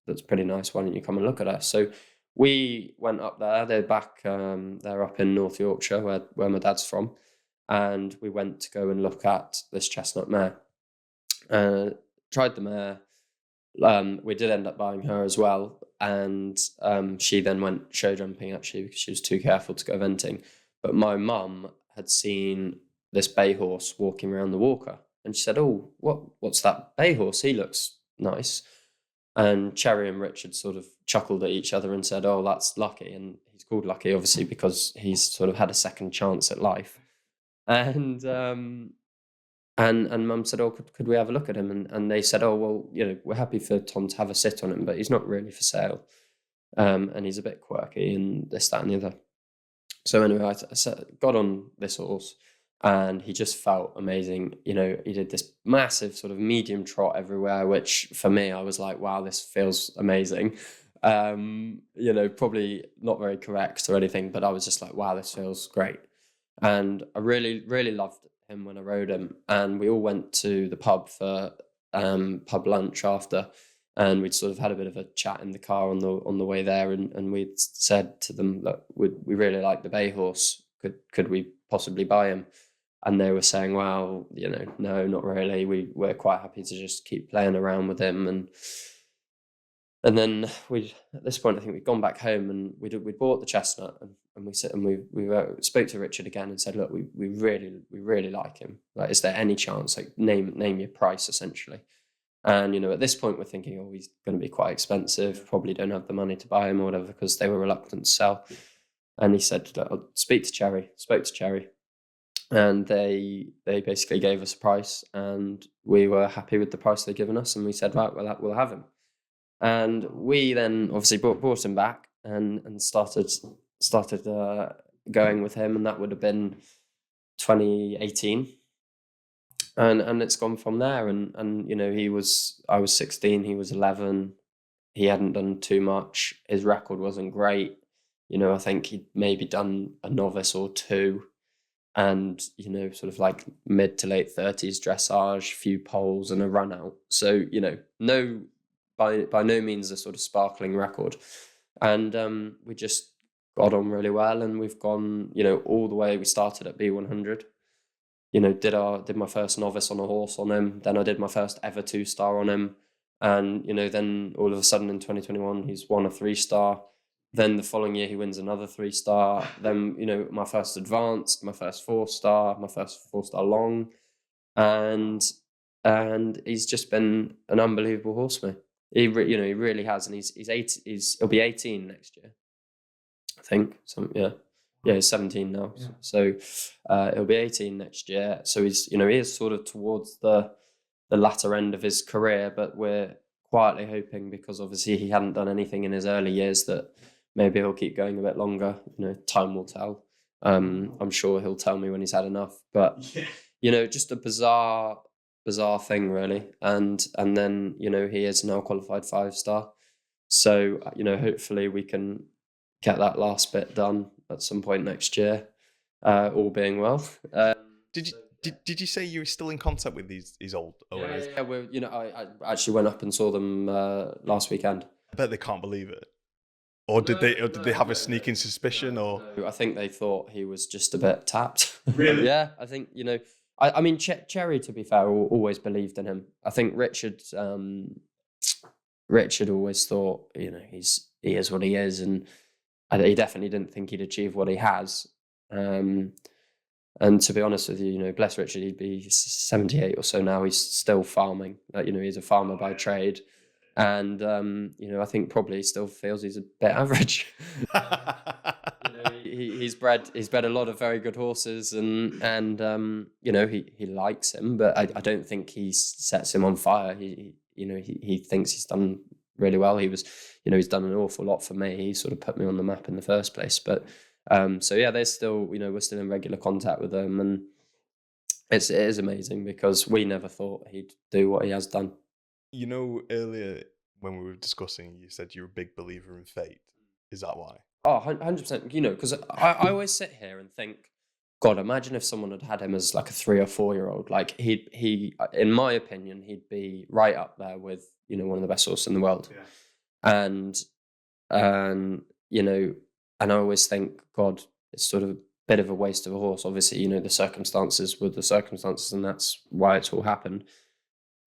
Speaker 2: that's pretty nice. Why don't you come and look at her? So we went up there. They're back. They're up in North Yorkshire, where my dad's from, and we went to go and look at this chestnut mare. Tried the mare. We did end up buying her as well, and she then went show jumping, actually, because she was too careful to go eventing. But my mum had seen this bay horse walking around the walker, and she said, oh, what's that bay horse? He looks nice. And Cherry and Richard sort of chuckled at each other and said, oh, that's Lucky. And he's called Lucky, obviously, because he's sort of had a second chance at life. And Mum said, oh, could we have a look at him? And they said, oh, well, we're happy for Tom to have a sit on him, but he's not really for sale. And he's a bit quirky and this, that, and the other. So anyway, I got on this horse, and he just felt amazing. He did this massive sort of medium trot everywhere, which for me, I was like, wow, this feels amazing. Probably not very correct or anything, but I was just like, wow, this feels great. And I really, really loved him when I rode him. And we all went to the pub for pub lunch after, and we'd sort of had a bit of a chat in the car on the way there, and we'd said to them, look, we really like the bay horse. Could we possibly buy him? And they were saying, well, no, not really. We're quite happy to just keep playing around with him. And then at this point, I think we'd gone back home, and we'd bought the chestnut, and we said, and we spoke to Richard again and said, look, we really like him. Like, is there any chance? Like, name your price, essentially. And at this point, we're thinking, oh, he's going to be quite expensive. Probably don't have the money to buy him or whatever, because they were reluctant to sell. And he said, I'll speak to Cherry. Spoke to Cherry. And they basically gave us a price, and we were happy with the price they'd given us, and we said, right, well, we'll have him. And we then obviously brought him back and started going with him, and that would have been 2018. And it's gone from there. And I was 16, he was 11. He hadn't done too much. His record wasn't great. I think he'd maybe done a novice or two. And sort of like mid to late 30s dressage, few poles, and a run out. So no, by no means a sort of sparkling record. And we just got on really well, and we've gone all the way. We started at B100. Did my first novice on a horse on him. Then I did my first ever 2-star on him, and then all of a sudden in 2021 he's won a 3-star. Then the following year he wins another 3-star. Then my first advanced, my first 4-star, my first 4-star long, and he's just been an unbelievable horseman. He really has, and he'll be 18 next year, I think. Yeah. Yeah, he's 17 now.
Speaker 1: Yeah.
Speaker 2: So he'll be 18 next year. So he's, he is sort of towards the latter end of his career, but we're quietly hoping, because obviously he hadn't done anything in his early years, that maybe he'll keep going a bit longer. Time will tell. I'm sure he'll tell me when he's had enough. But just a bizarre thing, really. And then he is now qualified 5-star. So hopefully we can get that last bit done at some point next year, all being well.
Speaker 1: Did you say you were still in contact with these old owners?
Speaker 2: Yeah. We're I actually went up and saw them last weekend.
Speaker 1: I bet they can't believe it. Or did they have a sneaking suspicion? Or
Speaker 2: I think they thought he was just a bit tapped.
Speaker 1: Really?
Speaker 2: Yeah, I think I mean Cherry, to be fair, always believed in him. I think Richard always thought he is what he is, and he definitely didn't think he'd achieve what he has. And to be honest with you, bless Richard, he'd be 78 or so now. He's still farming. He's a farmer by trade. And, I think probably still feels he's a bit average. He's bred a lot of very good horses, and he likes him, but I don't think he sets him on fire. He thinks he's done really well. He's done an awful lot for me. He sort of put me on the map in the first place. But so yeah, they're still, we're still in regular contact with them, and it is amazing, because we never thought he'd do what he has done.
Speaker 1: Earlier when we were discussing, you said you're a big believer in fate. Is that why?
Speaker 2: Oh, 100%. Because I always sit here and think, God, imagine if someone had him as like a 3 or 4 year old. Like he, in my opinion, he'd be right up there with one of the best horses in the world. Yeah. And I always think, God, it's sort of a bit of a waste of a horse. Obviously, the circumstances were the circumstances, and that's why it's all happened.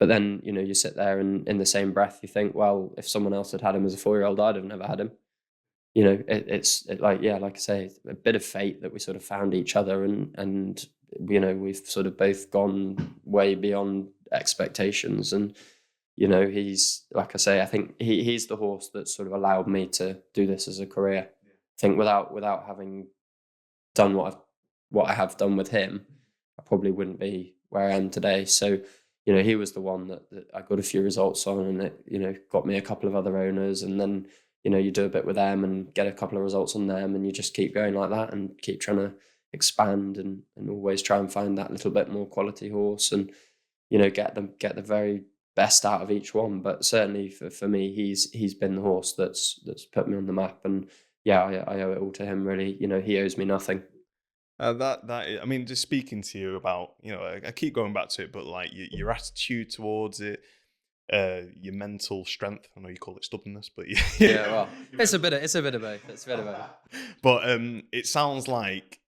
Speaker 2: But then, you sit there and in the same breath, you think, well, if someone else had him as a 4-year-old, I'd have never had him. It's like I say, a bit of fate that we sort of found each other, and we've sort of both gone way beyond expectations. And, he's, like I say, I think he's the horse that sort of allowed me to do this as a career. Yeah. I think without having done what I have done with him, I probably wouldn't be where I am today. So, he was the one that I got a few results on, and it, got me a couple of other owners, and then, you do a bit with them and get a couple of results on them, and you just keep going like that and keep trying to expand and always try and find that little bit more quality horse, and, get the very best out of each one. But certainly for me, he's been the horse that's put me on the map, and yeah, I owe it all to him, really. He owes me nothing.
Speaker 1: I mean, just speaking to you about, I keep going back to it, but like your attitude towards it, your mental strength. I know you call it stubbornness, but
Speaker 2: yeah, well, it's a bit of both.
Speaker 1: But it sounds like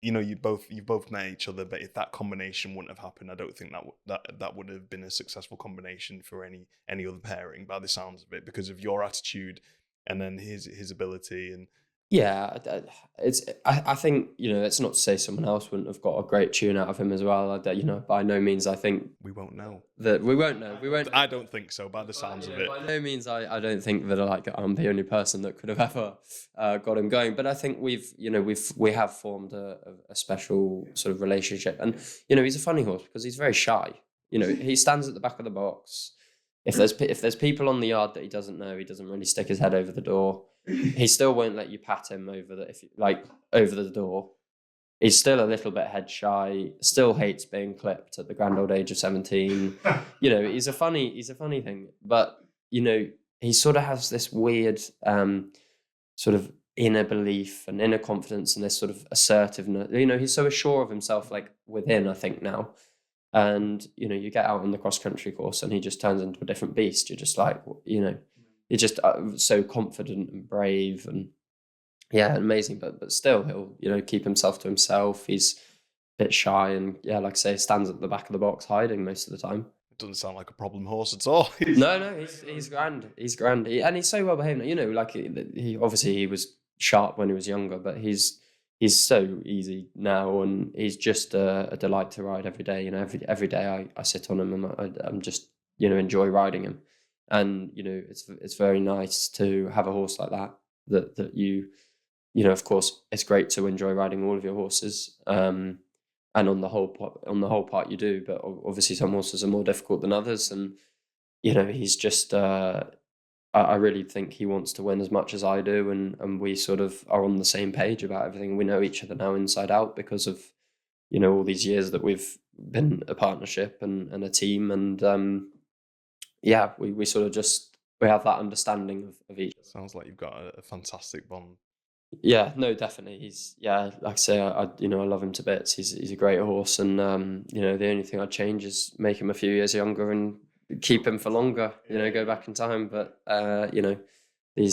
Speaker 1: you've both met each other, but if that combination wouldn't have happened, I don't think that would have been a successful combination for any other pairing, by the sounds of it, because of your attitude and then his ability. And
Speaker 2: yeah, I think it's not to say someone else wouldn't have got a great tune out of him as well. By no means I think
Speaker 1: we won't know.
Speaker 2: We won't know.
Speaker 1: I don't think so, by the sounds of it.
Speaker 2: By no means I don't think that I'm the only person that could have ever got him going. But I think we have formed a special sort of relationship, and he's a funny horse because he's very shy. He stands at the back of the box. If there's people on the yard that he doesn't know, he doesn't really stick his head over the door. He still won't let you pat him over the door. He's still a little bit head shy. Still hates being clipped at the grand old age of 17. He's a funny thing, but he sort of has this weird sort of inner belief and inner confidence and this sort of assertiveness. He's so assured of himself, like within, I think now. And you get out on the cross country course and he just turns into a different beast. You're just like, you're just so confident and brave, and yeah, amazing. But still, he'll keep himself to himself. He's a bit shy, and yeah, like I say, stands at the back of the box hiding most of the time.
Speaker 1: It doesn't sound like a problem horse at all.
Speaker 2: No, he's grand. He's grand, and he's so well behaved. Like he obviously he was sharp when he was younger, but he's so easy now, and he's just a delight to ride every day. Every day I sit on him and I'm just enjoy riding him. And it's very nice to have a horse like that you of course, it's great to enjoy riding all of your horses. And on the whole part, you do. But obviously, some horses are more difficult than others, and he's just. I really think he wants to win as much as I do, and we sort of are on the same page about everything. We know each other now inside out because of all these years that we've been a partnership and a team, and yeah, we sort of just we have that understanding of each.
Speaker 1: Sounds like you've got a fantastic bond.
Speaker 2: Yeah, no, definitely. He's like I say, I love him to bits. He's a great horse, and the only thing I'd change is make him a few years younger and keep him for longer. Go back in time, but yeah, it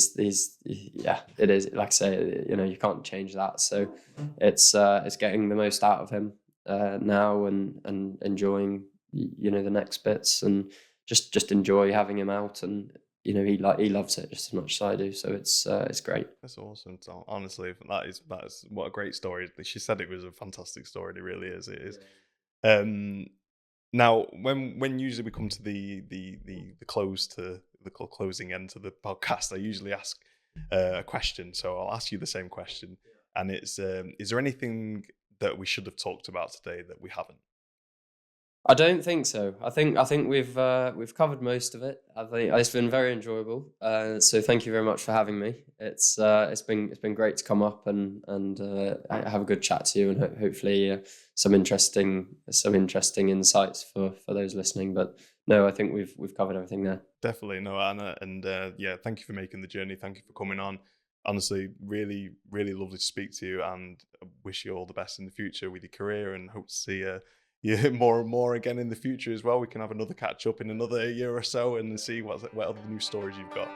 Speaker 2: is like I say, you can't change that. So it's getting the most out of him now and enjoying the next bits and just enjoy having him out and. He loves it just as much as I do, so it's great.
Speaker 1: That's awesome. So honestly, that is what a great story. She said it was a fantastic story. It really is. It is. Now, when usually we come to the closing end to the podcast, I usually ask a question. So I'll ask you the same question, and it's is there anything that we should have talked about today that we haven't?
Speaker 2: I don't think so. I think we've covered most of it. I think it's been very enjoyable. So thank you very much for having me. It's been great to come up and have a good chat to you and hopefully some interesting insights for those listening. But no, I think we've covered everything there.
Speaker 1: Definitely, no, Anna, and yeah, thank you for making the journey. Thank you for coming on. Honestly, really, really lovely to speak to you, and I wish you all the best in the future with your career, and hope to see you more and more again in the future as well. We can have another catch up in another year or so and see what other new stories you've got.